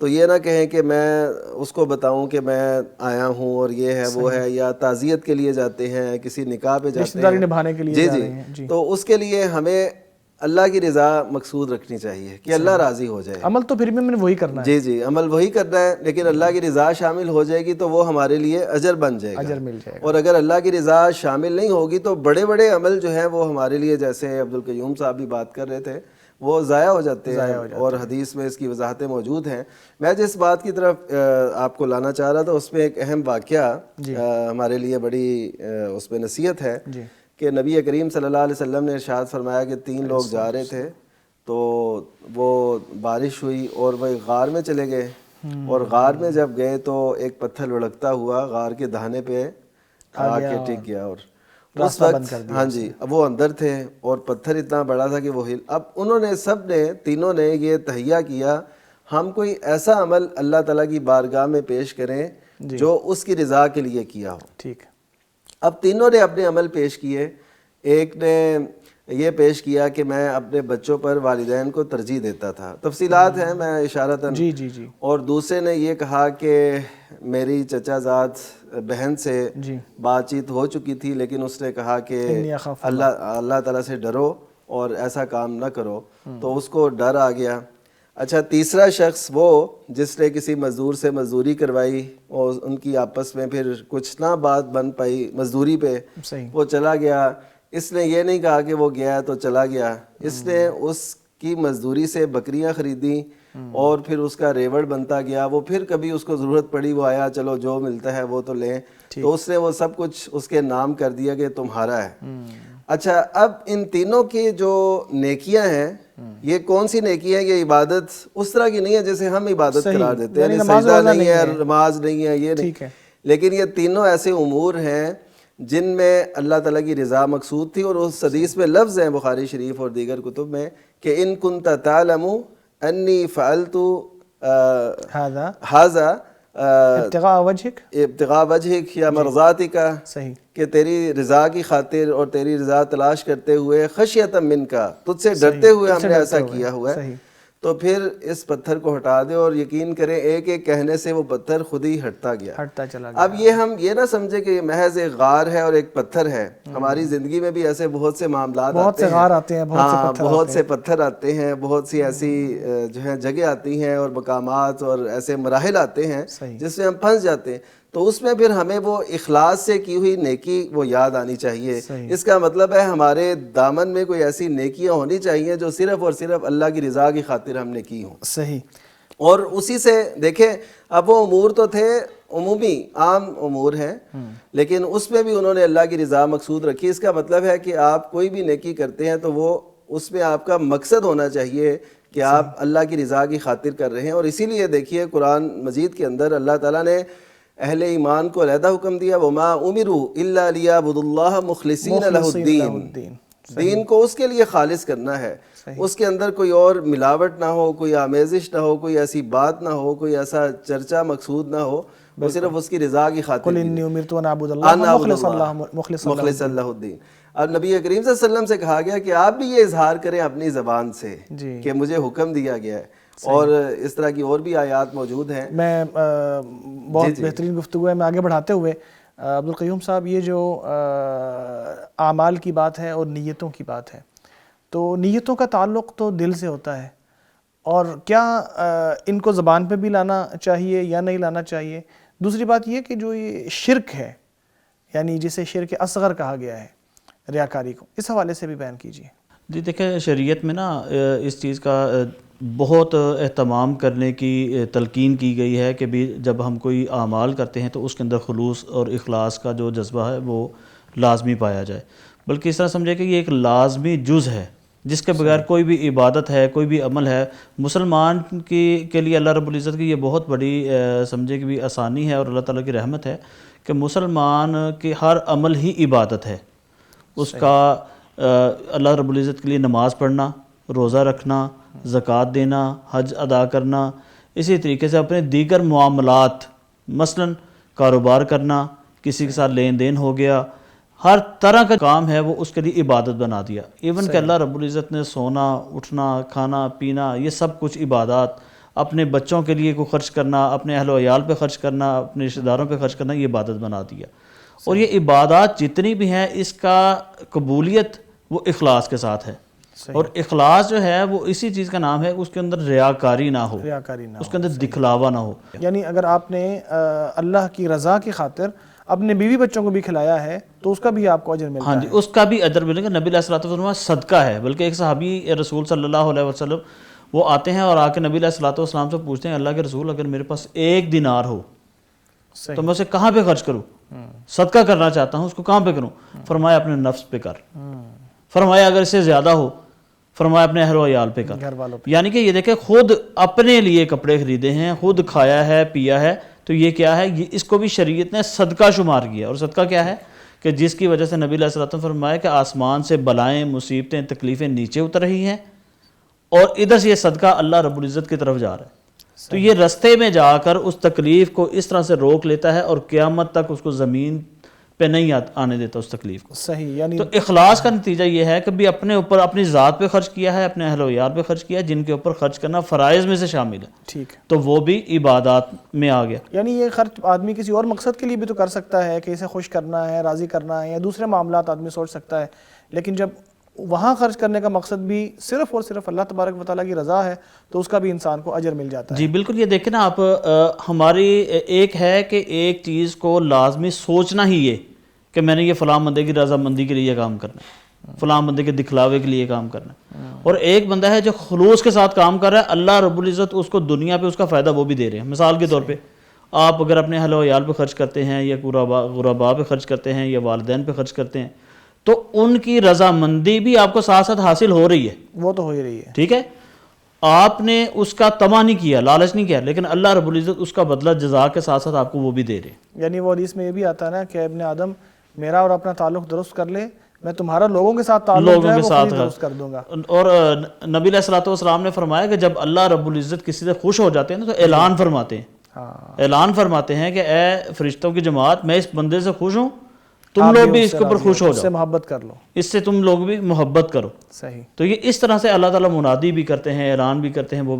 تو یہ نہ کہیں کہ میں اس کو بتاؤں کہ میں آیا ہوں اور یہ ہے وہ ہے، یا تعزیت کے لیے جاتے ہیں، کسی نکاح پہ جاتے ہیں، رشتہ داری نبھانے کے لیے جا رہے ہیں۔ جی، تو اس کے لیے ہمیں اللہ کی رضا مقصود رکھنی چاہیے کہ اللہ راضی ہو جائے۔ عمل تو پھر بھی میں نے وہی کرنا ہے، جی، عمل وہی کرنا ہے، لیکن اللہ کی رضا شامل ہو جائے گی تو وہ ہمارے لیے اجر بن جائے گا، اجر مل جائے گا۔ اور اگر اللہ کی رضا شامل نہیں ہوگی تو بڑے بڑے عمل جو ہیں وہ ہمارے لیے، جیسے عبدالقیوم صاحب بھی بات کر رہے تھے، وہ ضائع ہو جاتے ہیں، اور حدیث میں اس کی وضاحتیں موجود ہیں۔ میں جس بات کی طرف آپ کو لانا چاہ رہا تھا اس میں ایک اہم واقعہ ہمارے لیے بڑی اس میں نصیحت ہے کہ نبی کریم صلی اللہ علیہ وسلم نے ارشاد فرمایا کہ 3 لوگ جا رہے تھے تو وہ بارش ہوئی اور وہ ایک غار میں چلے گئے، اور غار میں جب گئے تو ایک پتھر لڑکتا ہوا غار کے دہانے پہ آ کے ٹک گیا، اور اس وقت ہاں جی اب وہ اندر تھے اور پتھر اتنا بڑا تھا کہ وہ اب انہوں نے سب نے، تینوں نے یہ تہیہ کیا ہم کوئی ایسا عمل اللہ تعالیٰ کی بارگاہ میں پیش کریں جو اس کی رضا کے لیے کیا ہو۔ ٹھیک۔ اب تینوں نے اپنے عمل پیش کیے، ایک نے یہ پیش کیا کہ میں اپنے بچوں پر والدین کو ترجیح دیتا تھا، تفصیلات ہیں میں اشارتاً، جی، اور دوسرے نے یہ کہا کہ میری چچا زاد بہن سے بات چیت ہو چکی تھی لیکن اس نے کہا کہ اللہ تعالیٰ سے ڈرو اور ایسا کام نہ کرو، تو اس کو ڈر آ گیا۔ اچھا، تیسرا شخص وہ جس نے کسی مزدور سے مزدوری کروائی اور ان کی آپس میں پھر کچھ نہ بات بن پائی مزدوری پہ، وہ چلا گیا۔ اس نے یہ نہیں کہا کہ وہ گیا تو چلا گیا، اس نے اس کی مزدوری سے بکریاں خریدیں اور پھر اس کا ریوڑ بنتا گیا، وہ پھر کبھی اس کو ضرورت پڑی وہ آیا، چلو جو ملتا ہے وہ تو لیں، تو اس نے وہ سب کچھ اس کے نام کر دیا کہ تمہارا ہے۔ اچھا، اب ان تینوں کی جو نیکیاں ہیں یہ کون سی نیکی ہے؟ یہ عبادت اس طرح کی نہیں ہے جیسے ہم عبادت قرار دیتے ہیں، یعنی سجدہ نہیں ہے، نماز نہیں ہے، یہ نہیں، لیکن یہ تینوں ایسے امور ہیں جن میں اللہ تعالیٰ کی رضا مقصود تھی. اور اس حدیث میں لفظ ہیں بخاری شریف اور دیگر کتب میں کہ ان کنت تعلم انی فعلت ھذا ابتغاء وجهک یا مرضاتک، صحیح، کہ تیری رضا کی خاطر اور تیری رضا تلاش کرتے ہوئے، خشیۃ منک، تجھ سے ڈرتے ہوئے ہم نے ایسا کیا ہوا ہے، تو پھر اس پتھر کو ہٹا دے. اور یقین کریں ایک ایک کہنے سے وہ پتھر خود ہی ہٹتا گیا. چلا گیا. اب یہ ہم یہ نہ سمجھے کہ یہ محض ایک غار ہے اور ایک پتھر ہے. ہماری زندگی میں بھی ایسے بہت سے معاملات بہت سے غار آتے ہیں، بہت سے پتھر آتے ہیں، بہت سی ایسی جو ہے جگہ آتی ہیں اور مقامات اور ایسے مراحل آتے ہیں جس میں ہم پھنس جاتے ہیں. تو اس میں پھر ہمیں وہ اخلاص سے کی ہوئی نیکی وہ یاد آنی چاہیے. اس کا مطلب ہے ہمارے دامن میں کوئی ایسی نیکیاں ہونی چاہیے جو صرف اور صرف اللہ کی رضا کی خاطر ہم نے کی ہوں. صحیح. اور اسی سے دیکھیں اب وہ امور تو تھے عمومی عام امور ہیں، لیکن اس میں بھی انہوں نے اللہ کی رضا مقصود رکھی. اس کا مطلب ہے کہ آپ کوئی بھی نیکی کرتے ہیں تو وہ اس میں آپ کا مقصد ہونا چاہیے کہ آپ اللہ کی رضا کی خاطر کر رہے ہیں. اور اسی لیے دیکھیے قرآن مجید کے اندر اللہ تعالیٰ نے اہل ایمان کو علیحدہ حکم دیا وَمَا أُمِرُوا إِلَّا لِيَعْبُدُوا اللَّهَ مُخْلِصِينَ لَهُ الدِّينَ. دین کو اس کے لیے خالص کرنا ہے، اس کے اندر کوئی اور ملاوٹ نہ ہو، کوئی آمیزش نہ ہو، کوئی ایسی بات نہ ہو، کوئی ایسا چرچا مقصود نہ ہو، وہ صرف اس کی رضا کی خاطر. قُلْ إِنِّي أُمِرْتُ أَنْ أَعْبُدَ اللَّهَ مخلص اللہ الدین. اب نبی کریم صلی اللہ علیہ وسلم سے کہا گیا کہ آپ بھی یہ اظہار کریں اپنی زبان سے کہ مجھے حکم دیا گیا ہے. اور اس طرح کی اور بھی آیات موجود ہیں. میں بہت بہترین گفتگو ہے. میں آگے بڑھاتے ہوئے عبدالقیوم صاحب، یہ جو اعمال کی بات ہے اور نیتوں کی بات ہے، تو نیتوں کا تعلق تو دل سے ہوتا ہے، اور کیا ان کو زبان پہ بھی لانا چاہیے یا نہیں لانا چاہیے؟ دوسری بات یہ کہ جو یہ شرک ہے، یعنی جسے شرک اصغر کہا گیا ہے، ریاکاری کو، اس حوالے سے بھی بیان کیجیے. جی دیکھیں، شریعت میں نا اس چیز کا بہت اہتمام کرنے کی تلقین کی گئی ہے کہ بھی جب ہم کوئی اعمال کرتے ہیں تو اس کے اندر خلوص اور اخلاص کا جو جذبہ ہے وہ لازمی پایا جائے. بلکہ اس طرح سمجھے کہ یہ ایک لازمی جز ہے جس کے بغیر کوئی بھی عبادت ہے، کوئی بھی عمل ہے. مسلمان کے لیے اللہ رب العزت کی یہ بہت بڑی سمجھے کہ بھی آسانی ہے اور اللہ تعالیٰ کی رحمت ہے کہ مسلمان کے ہر عمل ہی عبادت ہے. اس کا اللہ رب العزت کے لیے نماز پڑھنا، روزہ رکھنا، زکوٰۃ دینا، حج ادا کرنا، اسی طریقے سے اپنے دیگر معاملات، مثلا کاروبار کرنا، کسی کے ساتھ لین دین ہو گیا، ہر طرح کا کام ہے وہ اس کے لیے عبادت بنا دیا. ایون کہ اللہ رب العزت نے سونا، اٹھنا، کھانا پینا، یہ سب کچھ عبادات، اپنے بچوں کے لیے کو خرچ کرنا، اپنے اہل و عیال پہ خرچ کرنا، اپنے رشتہ داروں پہ خرچ کرنا، یہ عبادت بنا دیا. اور یہ عبادات جتنی بھی ہیں اس کا قبولیت وہ اخلاص کے ساتھ ہے. اور اخلاص جو ہے وہ اسی چیز کا نام ہے، اس کے اندر ریاکاری نہ ہو، اس کے اندر دکھلاوا نہ ہو. یعنی اگر آپ نے اللہ کی رضا کی خاطر اپنے بیوی بچوں کو بھی کھلایا ہے تو اس کا بھی آپ کو اجر ملتا ہے. ہاں جی، اس کا بھی اجر ملے گا. نبی علیہ الصلوۃ والسلام صدقہ ہے. بلکہ ایک صحابی رسول صلی اللہ علیہ وسلم وہ آتے ہیں اور آ کے نبی علیہ الصلوۃ والسلام سے پوچھتے ہیں اللہ کے رسول اگر میرے پاس 1 دینار ہو تو میں اسے کہاں پہ خرچ کروں؟ صدقہ کرنا چاہتا ہوں، اس کو کہاں پہ کروں؟ فرمایا اپنے نفس پہ کر. فرمایا اگر اس سے زیادہ ہو فرمایا اپنے اہل و عیال پہ کر. یعنی کہ یہ دیکھیں خود اپنے لیے کپڑے خریدے ہیں، خود کھایا ہے، پیا ہے، تو یہ کیا ہے؟ یہ اس کو بھی شریعت نے صدقہ شمار کیا. اور صدقہ کیا ہے کہ جس کی وجہ سے نبی علیہ الصلوۃ والسلام فرمایا کہ آسمان سے بلائیں، مصیبتیں، تکلیفیں نیچے اتر رہی ہیں اور ادھر سے یہ صدقہ اللہ رب العزت کی طرف جا رہا ہے. تو یہ رستے میں جا کر اس تکلیف کو اس طرح سے روک لیتا ہے اور قیامت تک اس کو زمین پہ نہیں آنے دیتا اس تکلیف کو. صحیح. یعنی تو اخلاص کا نتیجہ یہ ہے کہ بھی اپنے اوپر، اپنی ذات پہ خرچ کیا ہے، اپنے اہل و عیال پہ خرچ کیا ہے، جن کے اوپر خرچ کرنا فرائض میں سے شامل ہے. ٹھیک ہے. تو وہ بھی عبادات میں آ گیا. یعنی یہ خرچ آدمی کسی اور مقصد کے لیے بھی تو کر سکتا ہے کہ اسے خوش کرنا ہے، راضی کرنا ہے، یا دوسرے معاملات آدمی سوچ سکتا ہے، لیکن جب وہاں خرچ کرنے کا مقصد بھی صرف اور صرف اللہ تبارک و تعالیٰ کی رضا ہے تو اس کا بھی انسان کو اجر مل جاتا ہے. جی بالکل. یہ دیکھیں نا آپ، ہماری ایک ہے کہ ایک چیز کو لازمی سوچنا ہی یہ کہ میں نے یہ فلاں بندے کی رضا مندی کے لیے یہ کام کرنا ہے، فلاں بندے کے دکھلاوے کے لیے کام کرنا ہے. اور ایک بندہ ہے جو خلوص کے ساتھ کام کر رہا ہے، اللہ رب العزت اس کو دنیا پہ اس کا فائدہ وہ بھی دے رہے ہیں. مثال کے طور پہ آپ اگر اپنے اہل و عیال پہ خرچ کرتے ہیں یا غرباء پہ خرچ کرتے ہیں یا والدین پہ خرچ کرتے ہیں تو ان کی رضامندی بھی آپ کو ساتھ ساتھ حاصل ہو رہی ہے، وہ تو ہو ہی رہی ہے. ٹھیک ہے. آپ نے اس کا طمع نہیں کیا، لالچ نہیں کیا، لیکن اللہ رب العزت اس کا بدلہ جزا کے ساتھ ساتھ آپ کو وہ بھی دے رہے ہیں. یعنی وہ حدیث میں یہ بھی آتا ہے نا کہ ابن آدم میرا اور اپنا تعلق درست کر لے، میں تمہارا لوگوں کے ساتھ تعلق جو لوگوں ہے کے وہ ساتھ خود ہی درست کر دوں گا. اور نبی علیہ الصلوۃ والسلام نے فرمایا کہ جب اللہ رب العزت کسی سے خوش ہو جاتے ہیں نا تو اعلان فرماتے ہیں، ہاں اعلان فرماتے ہیں کہ اے فرشتوں کی جماعت، میں اس بندے سے خوش ہوں، تم آپ لوگ بھی بھی اس اس سے کے اوپر راضی خوش ہو اس سے جاؤ، محبت کر لو. اس سے تم لوگ بھی محبت کرو. صحیح. تو یہ اس طرح سے اللہ تعالیٰ منادی بھی کرتے ہیں، اعلان بھی کرتے ہیں، وہ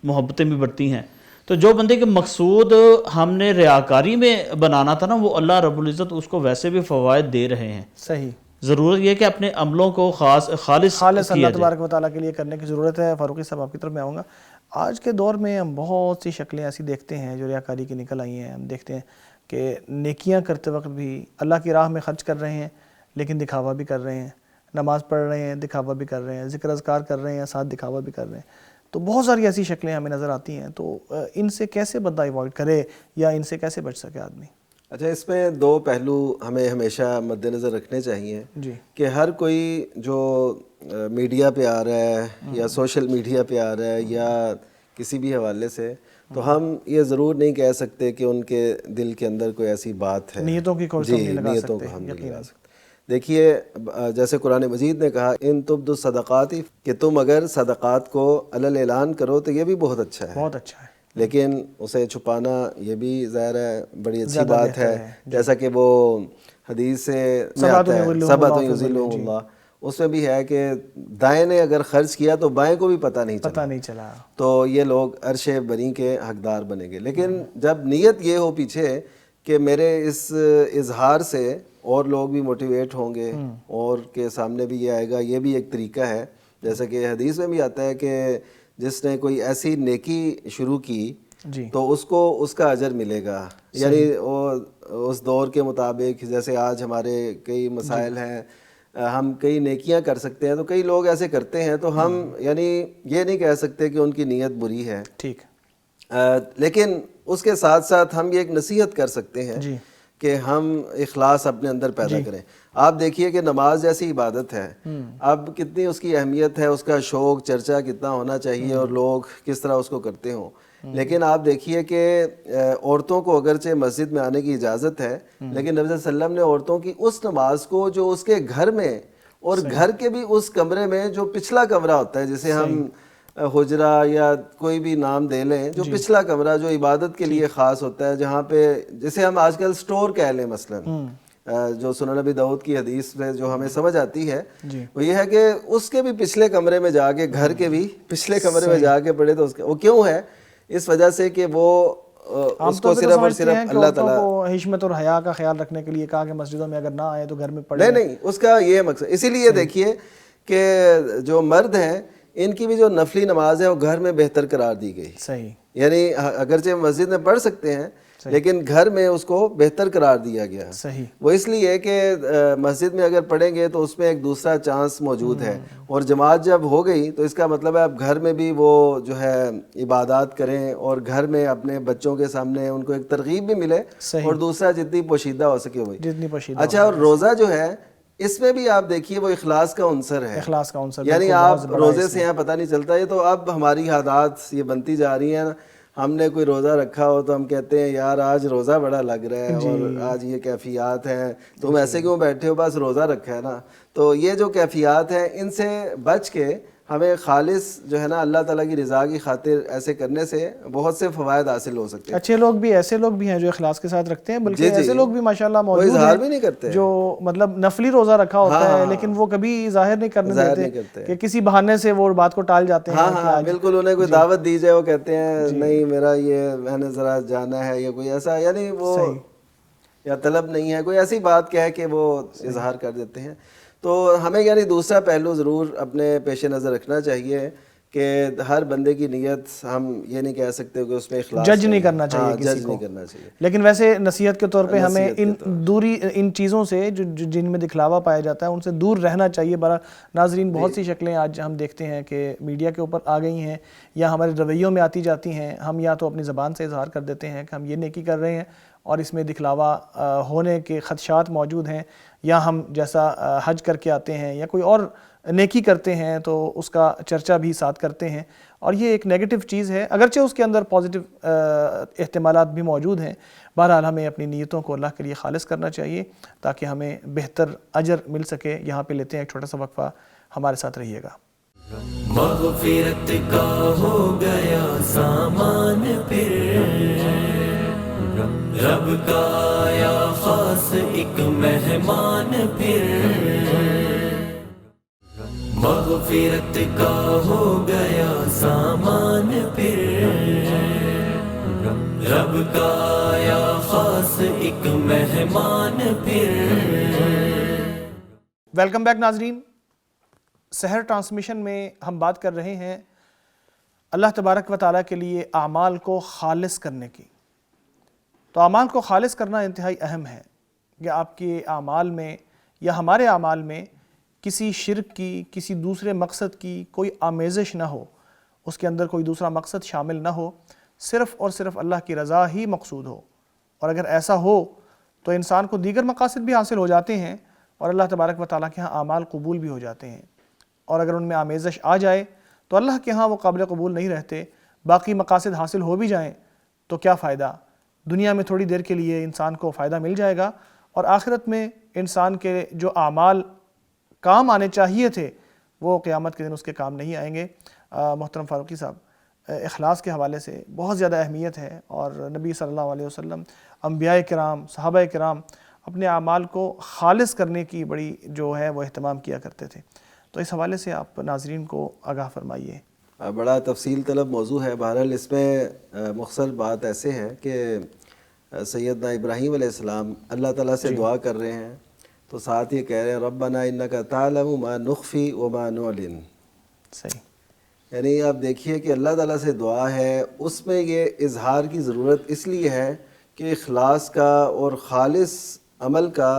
محبتیں بھی بڑھتی ہیں. تو جو بندے کے مقصود ہم نے ریاکاری میں بنانا تھا نا، وہ اللہ رب العزت اس کو ویسے بھی فوائد دے رہے ہیں. صحیح. ضرورت یہ ہے کہ اپنے عملوں کو خالص اللہ کیا جائے. تبارک و تعالیٰ کے لیے کرنے کی ضرورت ہے. فاروقی صاحب آپ کی طرف میں آؤں گا. آج کے دور میں ہم بہت سی شکلیں ایسی دیکھتے ہیں جو ریاکاری کی نکل آئی ہیں. ہم دیکھتے ہیں کہ نیکیاں کرتے وقت بھی اللہ کی راہ میں خرچ کر رہے ہیں لیکن دکھاوا بھی کر رہے ہیں، نماز پڑھ رہے ہیں دکھاوا بھی کر رہے ہیں، ذکر اذکار کر رہے ہیں ساتھ دکھاوا بھی کر رہے ہیں. تو بہت ساری ایسی شکلیں ہمیں نظر آتی ہیں. تو ان سے کیسے بندہ ایوائڈ کرے یا ان سے کیسے بچ سکے آدمی؟ اچھا، اس میں دو پہلو ہمیں ہمیشہ مد نظر رکھنے چاہیے جی. کہ ہر کوئی جو میڈیا پہ آ رہا ہے یا سوشل میڈیا پہ آ رہا ہے یا کسی بھی حوالے سے، تو ہم یہ ضرور نہیں کہہ سکتے کہ ان کے دل کے اندر کوئی ایسی بات ہے. نیتوں کی کوئی جی، نہیں لگا نیتوں سکتے کو ہم نہیں یقیناً. لگا سکتے. دیکھیے، جیسے قرآن مجید نے کہا ان تبدوا الصدقات، کہ تم اگر صدقات کو علل اعلان کرو تو یہ بھی بہت اچھا ہے، بہت اچھا ہے. لیکن اسے چھپانا یہ بھی ظاہر ہے بڑی اچھی زیادہ بات بہتر ہے. ہے. جیسا کہ وہ حدیث سے میں سبعۃ آتا ہے یظلهم سبعۃ اللہ فی یظلهم ظلہ. اللہ، اس میں بھی ہے کہ دائیں نے اگر خرچ کیا تو بائیں کو بھی پتہ نہیں پتہ چلا، نہیں چلا. تو یہ لوگ عرش بری کے حقدار بنیں گے. لیکن جب نیت یہ ہو پیچھے کہ میرے اس اظہار سے اور لوگ بھی موٹیویٹ ہوں گے اور کے سامنے بھی یہ آئے گا، یہ بھی ایک طریقہ ہے. جیسا کہ حدیث میں بھی آتا ہے کہ جس نے کوئی ایسی نیکی شروع کی جی. تو اس کو اس کا اجر ملے گا. یعنی وہ اس دور کے مطابق، جیسے آج ہمارے کئی مسائل ہیں، ہم کئی نیکیاں کر سکتے ہیں تو کئی لوگ ایسے کرتے ہیں، تو ہم یعنی یہ نہیں کہہ سکتے کہ ان کی نیت بری ہے. ٹھیک. لیکن اس کے ساتھ ساتھ ہم یہ ایک نصیحت کر سکتے ہیں جی. کہ ہم اخلاص اپنے اندر پیدا کریں. آپ دیکھیے کہ نماز جیسی عبادت ہے، اب کتنی اس کی اہمیت ہے، اس کا شوق چرچا کتنا ہونا چاہیے اور لوگ کس طرح اس کو کرتے ہوں. لیکن آپ دیکھیے کہ عورتوں کو اگرچہ مسجد میں آنے کی اجازت ہے، لیکن نبی صلی اللہ علیہ وسلم نے عورتوں کی اس نماز کو جو اس کے گھر میں اور گھر کے بھی اس کمرے میں جو پچھلا کمرہ ہوتا ہے، جسے ہم حجرہ یا کوئی بھی نام دے لیں، جو پچھلا کمرہ جو عبادت کے لیے خاص ہوتا ہے، جہاں پہ جسے ہم آج کل سٹور کہہ لیں، مثلا جو سنن نبی داؤد کی حدیث میں جو ہمیں سمجھ آتی ہے وہ یہ ہے کہ اس کے بھی پچھلے کمرے میں جا کے، گھر کے بھی پچھلے کمرے میں جا کے پڑھے. تو اس وہ کیوں ہے؟ اس وجہ سے کہ وہ اس کو صرف اور صرف اللہ تعالیٰ کو حشمت اور حیا کا خیال رکھنے کے لیے کہا کہ مسجدوں میں اگر نہ آئے تو گھر میں پڑھیں. نہیں، اس کا یہ مقصد. اسی لیے دیکھیے کہ جو مرد ہیں ان کی بھی جو نفلی نماز ہے وہ گھر میں بہتر قرار دی گئی. صحیح. یعنی اگرچہ مسجد میں پڑھ سکتے ہیں لیکن گھر میں اس کو بہتر قرار دیا گیا. صحیح. وہ اس لیے کہ مسجد میں اگر پڑھیں گے تو اس میں ایک دوسرا چانس موجود ہے، اور جماعت جب ہو گئی تو اس کا مطلب ہے آپ گھر میں بھی وہ جو ہے عبادات کریں اور گھر میں اپنے بچوں کے سامنے ان کو ایک ترغیب بھی ملے، اور دوسرا جتنی پوشیدہ ہو سکے وہی. جتنی پوشیدہ. اچھا، اور روزہ جو ہے اس میں بھی آپ دیکھیے وہ اخلاص کا عنصر ہے. اخلاص کا عنصر. یعنی آپ روزے سے یہاں پتہ نہیں چلتا. یہ تو اب ہماری عادات یہ بنتی جا رہی ہیں. ہم نے کوئی روزہ رکھا ہو تو ہم کہتے ہیں یار آج روزہ بڑا لگ رہا ہے اور آج یہ کیفیات ہیں، تم ایسے کیوں بیٹھے ہو، بس روزہ رکھا ہے نا. تو یہ جو کیفیات ہیں ان سے بچ کے ہمیں خالص جو ہے نا اللہ تعالیٰ کی رضا کی خاطر ایسے کرنے سے بہت سے فوائد حاصل ہو سکتے ہیں. اچھے لوگ بھی، ایسے لوگ بھی ہیں جو اخلاص کے ساتھ رکھتے ہیں، بلکہ ایسے لوگ بھی ماشاءاللہ موجود ہیں، اظہار بھی نہیں کرتے، جو مطلب نفلی روزہ رکھا ہوتا ہے لیکن وہ کبھی ظاہر نہیں کرنے دیتے کہ کسی بہانے سے وہ بات کو ٹال جاتے ہیں. ہاں بالکل. انہیں کوئی دعوت دی جائے وہ کہتے ہیں نہیں میرا یہ میں نے ذرا جانا ہے، یا کوئی ایسا یعنی وہ یا طلب نہیں ہے، کوئی ایسی بات کہہ کے وہ اظہار کر دیتے ہیں. تو ہمیں یعنی دوسرا پہلو ضرور اپنے پیش نظر رکھنا چاہیے کہ ہر بندے کی نیت ہم یہ نہیں کہہ سکتے کہ اس میں اخلاص جج نہیں کرنا چاہیے کسی کو. لیکن ویسے نصیحت کے طور پہ ہمیں ان چیزوں سے جن میں دکھلاوا پایا جاتا ہے ان سے دور رہنا چاہیے. برا ناظرین، بہت سی شکلیں آج ہم دیکھتے ہیں کہ میڈیا کے اوپر آ گئی ہیں یا ہمارے رویوں میں آتی جاتی ہیں. ہم یا تو اپنی زبان سے اظہار کر دیتے ہیں کہ ہم یہ نیکی کر رہے ہیں، اور اس میں دکھلاوا ہونے کے خدشات موجود ہیں، یا ہم جیسا حج کر کے آتے ہیں یا کوئی اور نیکی کرتے ہیں تو اس کا چرچا بھی ساتھ کرتے ہیں، اور یہ ایک نیگیٹو چیز ہے، اگرچہ اس کے اندر پازیٹیو احتمالات بھی موجود ہیں۔ بہرحال ہمیں اپنی نیتوں کو اللہ کے لیے خالص کرنا چاہیے تاکہ ہمیں بہتر اجر مل سکے۔ یہاں پہ لیتے ہیں ایک چھوٹا سا وقفہ، ہمارے ساتھ رہیے گا۔ مغفرت کا ہو گیا سامان پھر، رب کا آیا خاص ایک مہمان پھر، مغفرت کا ہو گیا سامان پھر، رب کا آیا خاص ایک مہمان پھر۔ ویلکم بیک ناظرین، سحر ٹرانسمیشن میں ہم بات کر رہے ہیں اللہ تبارک و تعالیٰ کے لیے اعمال کو خالص کرنے کی۔ تو اعمال کو خالص کرنا انتہائی اہم ہے کہ آپ کے اعمال میں یا ہمارے اعمال میں کسی شرک کی، کسی دوسرے مقصد کی کوئی آمیزش نہ ہو، اس کے اندر کوئی دوسرا مقصد شامل نہ ہو، صرف اور صرف اللہ کی رضا ہی مقصود ہو۔ اور اگر ایسا ہو تو انسان کو دیگر مقاصد بھی حاصل ہو جاتے ہیں اور اللہ تبارک و تعالیٰ کے ہاں اعمال قبول بھی ہو جاتے ہیں۔ اور اگر ان میں آمیزش آ جائے تو اللہ کے ہاں وہ قابل قبول نہیں رہتے، باقی مقاصد حاصل ہو بھی جائیں تو کیا فائدہ؟ دنیا میں تھوڑی دیر کے لیے انسان کو فائدہ مل جائے گا، اور آخرت میں انسان کے جو اعمال کام آنے چاہیے تھے وہ قیامت کے دن اس کے کام نہیں آئیں گے۔ محترم فاروقی صاحب، اخلاص کے حوالے سے بہت زیادہ اہمیت ہے، اور نبی صلی اللہ علیہ وسلم، انبیاء کرام، صحابہ کرام اپنے اعمال کو خالص کرنے کی بڑی جو ہے وہ اہتمام کیا کرتے تھے۔ تو اس حوالے سے آپ ناظرین کو آگاہ فرمائیے۔ بڑا تفصیل طلب موضوع ہے۔ بہرحال اس میں مختصر بات ایسے ہے کہ سیدنا ابراہیم علیہ السلام اللہ تعالیٰ سے دعا کر رہے ہیں، تو ساتھ یہ کہہ رہے ہیں ربنا انک تعلم ما نخفی وما نعلن۔ صحیح، یعنی آپ دیکھیے کہ اللہ تعالیٰ سے دعا ہے، اس میں یہ اظہار کی ضرورت اس لیے ہے کہ اخلاص کا اور خالص عمل کا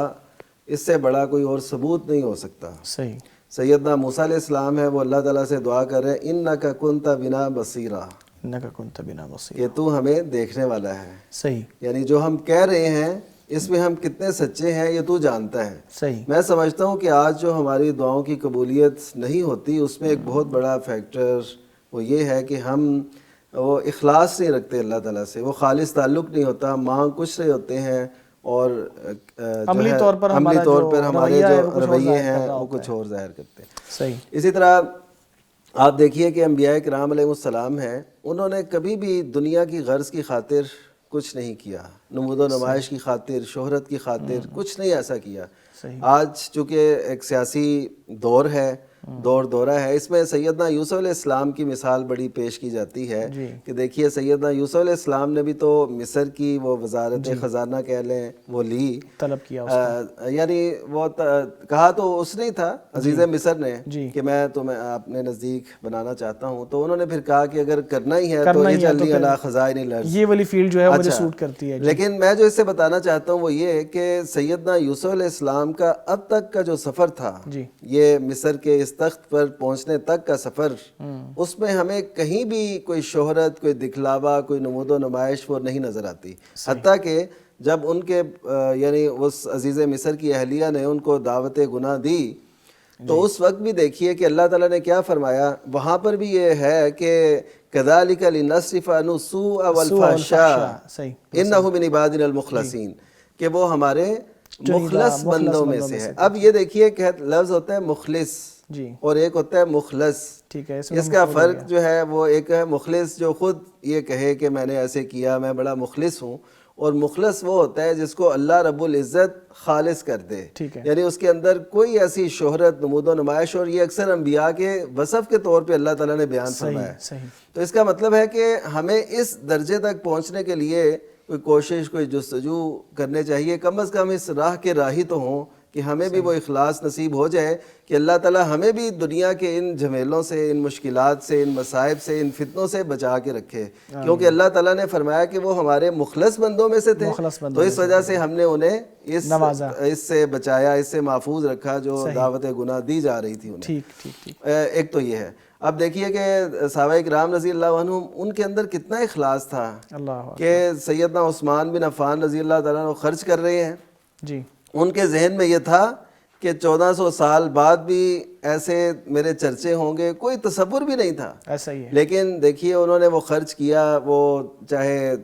اس سے بڑا کوئی اور ثبوت نہیں ہو سکتا۔ صحیح۔ سیدنا موسیٰ علیہ السلام ہے، وہ اللہ تعالیٰ سے دعا کر رہے ہیں انک کنت بنا بصیرا، انک کنت بنا بصیر، کہ تو ہمیں دیکھنے والا ہے۔ صحیح، یعنی جو ہم کہہ رہے ہیں اس میں ہم کتنے سچے ہیں یہ تو جانتا ہے۔ صحیح، میں سمجھتا ہوں کہ آج جو ہماری دعاؤں کی قبولیت نہیں ہوتی اس میں ایک بہت بڑا فیکٹر وہ یہ ہے کہ ہم وہ اخلاص نہیں رکھتے اللہ تعالیٰ سے، وہ خالص تعلق نہیں ہوتا، مانگ کچھ رہے ہوتے ہیں اور عملی طور پر ہمارے رویہ ہے جو رویے ہیں وہ کچھ اور ظاہر کرتے ہیں۔ صحیح۔ اسی طرح آپ دیکھیے کہ انبیاء کرام علیہ السلام ہیں، انہوں نے کبھی بھی دنیا کی غرض کی خاطر کچھ نہیں کیا، نمود و نمائش کی خاطر، شہرت کی خاطر کچھ نہیں ایسا کیا۔ آج چونکہ ایک سیاسی دور ہے، دورہ ہے، اس میں سیدنا یوسف علیہ السلام کی مثال بڑی پیش کی جاتی ہے کہ دیکھیے سیدنا یوسف علیہ السلام نے بھی تو مصر کی وہ وزارت خزانہ کہہ لیں وہ لی، طلب کیا، یعنی وہ کہا تو اس نے تھا عزیز مصر نے کہ میں تمہیں اپنے نزدیک بنانا چاہتا ہوں، تو انہوں نے پھر کہا کہ اگر کرنا ہی ہے تو اجعلنی علی خزائن الارض، یہ والی فیلڈ جو ہے مجھے سوٹ کرتی ہے۔ لیکن میں جو اس سے بتانا چاہتا ہوں وہ یہ کہ سیدنا یوسف علیہ السلام کا اب تک کا جو سفر تھا، یہ مصر کے اس تخت پر پہنچنے تک کا سفر، اس میں ہمیں کہیں بھی کوئی شہرت، کوئی دکھلاوا، کوئی نمود و نمائش وہ نہیں نظر آتی، حتیٰ کہ جب ان کے یعنی اس عزیز مصر کی اہلیہ نے ان کو دعوت گناہ دی تو اس وقت بھی دیکھیے کہ اللہ تعالیٰ نے کیا فرمایا، وہاں پر بھی یہ ہے کہ كَذَلِكَ لِنَصْرِفَ عَنْهُ السُّوءَ وَالْفَحْشَاءَ إِنَّهُ مِنْ عِبَادِنَا الْمُخْلَصِينَ، کہ وہ ہمارے مخلص بندوں میں سے ہے۔ اب یہ دیکھیے کہ لفظ ہوتا ہے مخلص اور ایک ہوتا ہے مخلص، اس کا فرق جو ہے وہ ایک ہے مخلص جو خود یہ کہے کہ میں نے ایسے کیا، میں بڑا مخلص ہوں، اور مخلص وہ ہوتا ہے جس کو اللہ رب العزت خالص کر دے، یعنی اس کے اندر کوئی ایسی شہرت، نمود و نمائش، اور یہ اکثر انبیاء کے وصف کے طور پہ اللہ تعالیٰ نے بیان فرمایا ہے۔ تو اس کا مطلب ہے کہ ہمیں اس درجے تک پہنچنے کے لیے کوئی کوشش، کوئی جستجو کرنے چاہیے، کم از کم اس راہ کے راہی تو ہوں کہ ہمیں بھی وہ اخلاص نصیب ہو جائے کہ اللہ تعالیٰ ہمیں بھی دنیا کے ان جھمیلوں سے، ان مشکلات سے، ان مصائب سے، ان فتنوں سے بچا کے رکھے، کیونکہ اللہ تعالیٰ نے فرمایا کہ وہ ہمارے مخلص بندوں میں سے تھے، تو اس وجہ سے ہم نے انہیں اس سے بچایا، اس سے محفوظ رکھا جو دعوت گناہ دی جا رہی تھی انہیں۔ ایک تو یہ ہے۔ اب دیکھیے کہ صحابہ کرام رضی اللہ عنہم ان کے اندر کتنا اخلاص تھا کہ سیدنا عثمان بن عفان رضی اللہ تعالیٰ عنہ خرچ کر رہے ہیں جی، ان کے ذہن میں یہ تھا کہ 1400 سال بعد بھی ایسے میرے چرچے ہوں گے، کوئی تصور بھی نہیں تھا، ایسا ہی ہے۔ لیکن دیکھیے انہوں نے وہ خرچ کیا، وہ چاہے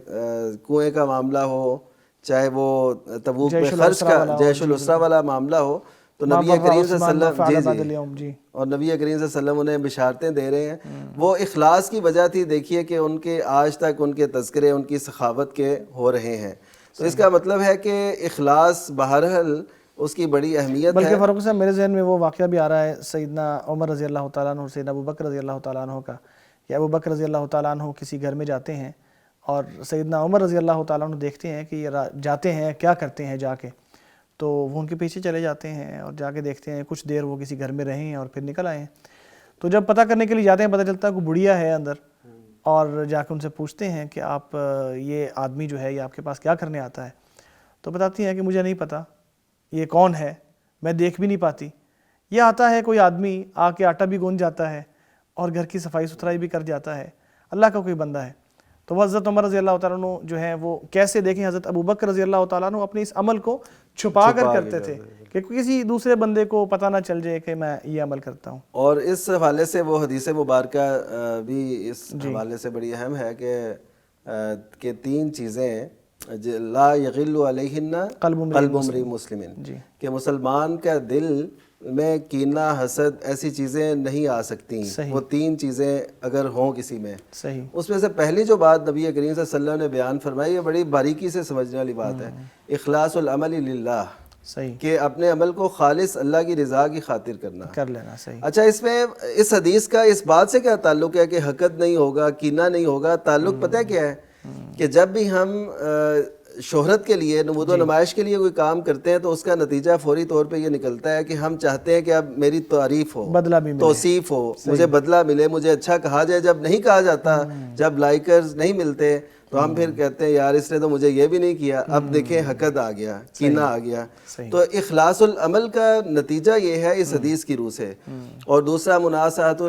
کنویں کا معاملہ ہو، چاہے وہ تبوک میں خرچ کا جیش الاسرا والا معاملہ ہو، تو نبی کریم صلی اللہ علیہ وسلم جی اور نبی کریم صلی اللہ علیہ وسلم انہیں بشارتیں دے رہے ہیں۔ وہ اخلاص کی وجہ تھی، دیکھیے کہ ان کے آج تک ان کے تذکرے ان کی سخاوت کے ہو رہے ہیں، تو اس کا مطلب ہے کہ اخلاص بہرحال اس کی بڑی اہمیت ہے۔ بلکہ فاروق صاحب میرے ذہن میں وہ واقعہ بھی آ رہا ہے سیدنا عمر رضی اللہ تعالیٰ عنہ اور سیدنا ابو بکر رضی اللہ تعالیٰ عنہ کا، کہ ابو بکر رضی اللہ تعالیٰ عنہ کسی گھر میں جاتے ہیں اور سیدنا عمر رضی اللہ تعالیٰ عنہ دیکھتے ہیں کہ یہ جاتے ہیں کیا کرتے ہیں جا کے، تو وہ ان کے پیچھے چلے جاتے ہیں اور جا کے دیکھتے ہیں کچھ دیر وہ کسی گھر میں رہے ہیں اور پھر نکل آئے ہیں۔ تو جب پتہ کرنے کے لیے جاتے ہیں پتہ چلتا ہے کوئی بڑھیا ہے اندر، اور جا کے ان سے پوچھتے ہیں کہ آپ یہ آدمی جو ہے یہ آپ کے پاس کیا کرنے آتا ہے؟ تو بتاتی ہیں کہ مجھے نہیں پتہ یہ کون ہے، میں دیکھ بھی نہیں پاتی، یہ آتا ہے کوئی آدمی آ کے آٹا بھی گوندھ جاتا ہے اور گھر کی صفائی ستھرائی بھی کر جاتا ہے، اللہ کا کوئی بندہ ہے۔ تو وہ حضرت عمر رضی اللہ تعالیٰ عنہ جو ہے وہ کیسے دیکھیں حضرت ابو بکر رضی اللہ تعالیٰ عنہ اپنے اس عمل کو چھپا کر کرتے تھے کہ کسی دوسرے بندے کو پتہ نہ چل جائے کہ میں یہ عمل کرتا ہوں۔ اور اس حوالے سے وہ حدیث مبارکہ بھی اس حوالے سے بڑی اہم ہے کہ 3 چیزیں لا یغل علیہن قلب امرئ مسلم، کہ مسلمان کا دل میں کینہ، حسد، ایسی چیزیں نہیں آ سکتی، وہ 3 چیزیں اگر ہوں کسی میں۔ اس میں سے پہلی جو بات نبی کریم صلی اللہ علیہ وسلم نے بیان فرمائی، یہ بڑی باریکی سے سمجھنے والی بات ہے، اخلاص العمل للہ، کہ اپنے عمل کو خالص اللہ کی رضا کی خاطر کر لینا۔ اچھا، اس میں اس حدیث کا اس بات سے کیا تعلق ہے کہ حقد نہیں ہوگا، کینہ نہیں ہوگا؟ تعلق پتہ ہے کیا ہے کہ جب بھی ہم شہرت کے لیے، نمود و نمائش کے لیے کوئی کام کرتے ہیں تو اس کا نتیجہ فوری طور پہ یہ نکلتا ہے کہ ہم چاہتے ہیں کہ اب میری تعریف ہو، توصیف ہو، مجھے بدلہ ملے، مجھے اچھا کہا جائے۔ جب نہیں کہا جاتا، جب لائکرز نہیں ملتے، تو ہم پھر کہتے ہیں یار اس نے تو مجھے یہ بھی نہیں کیا، اب دیکھیں حقد آ گیا، کینہ آ گیا۔ تو اخلاص العمل کا نتیجہ یہ ہے اس حدیث کی روح سے۔ اور دوسرا مناصحۃ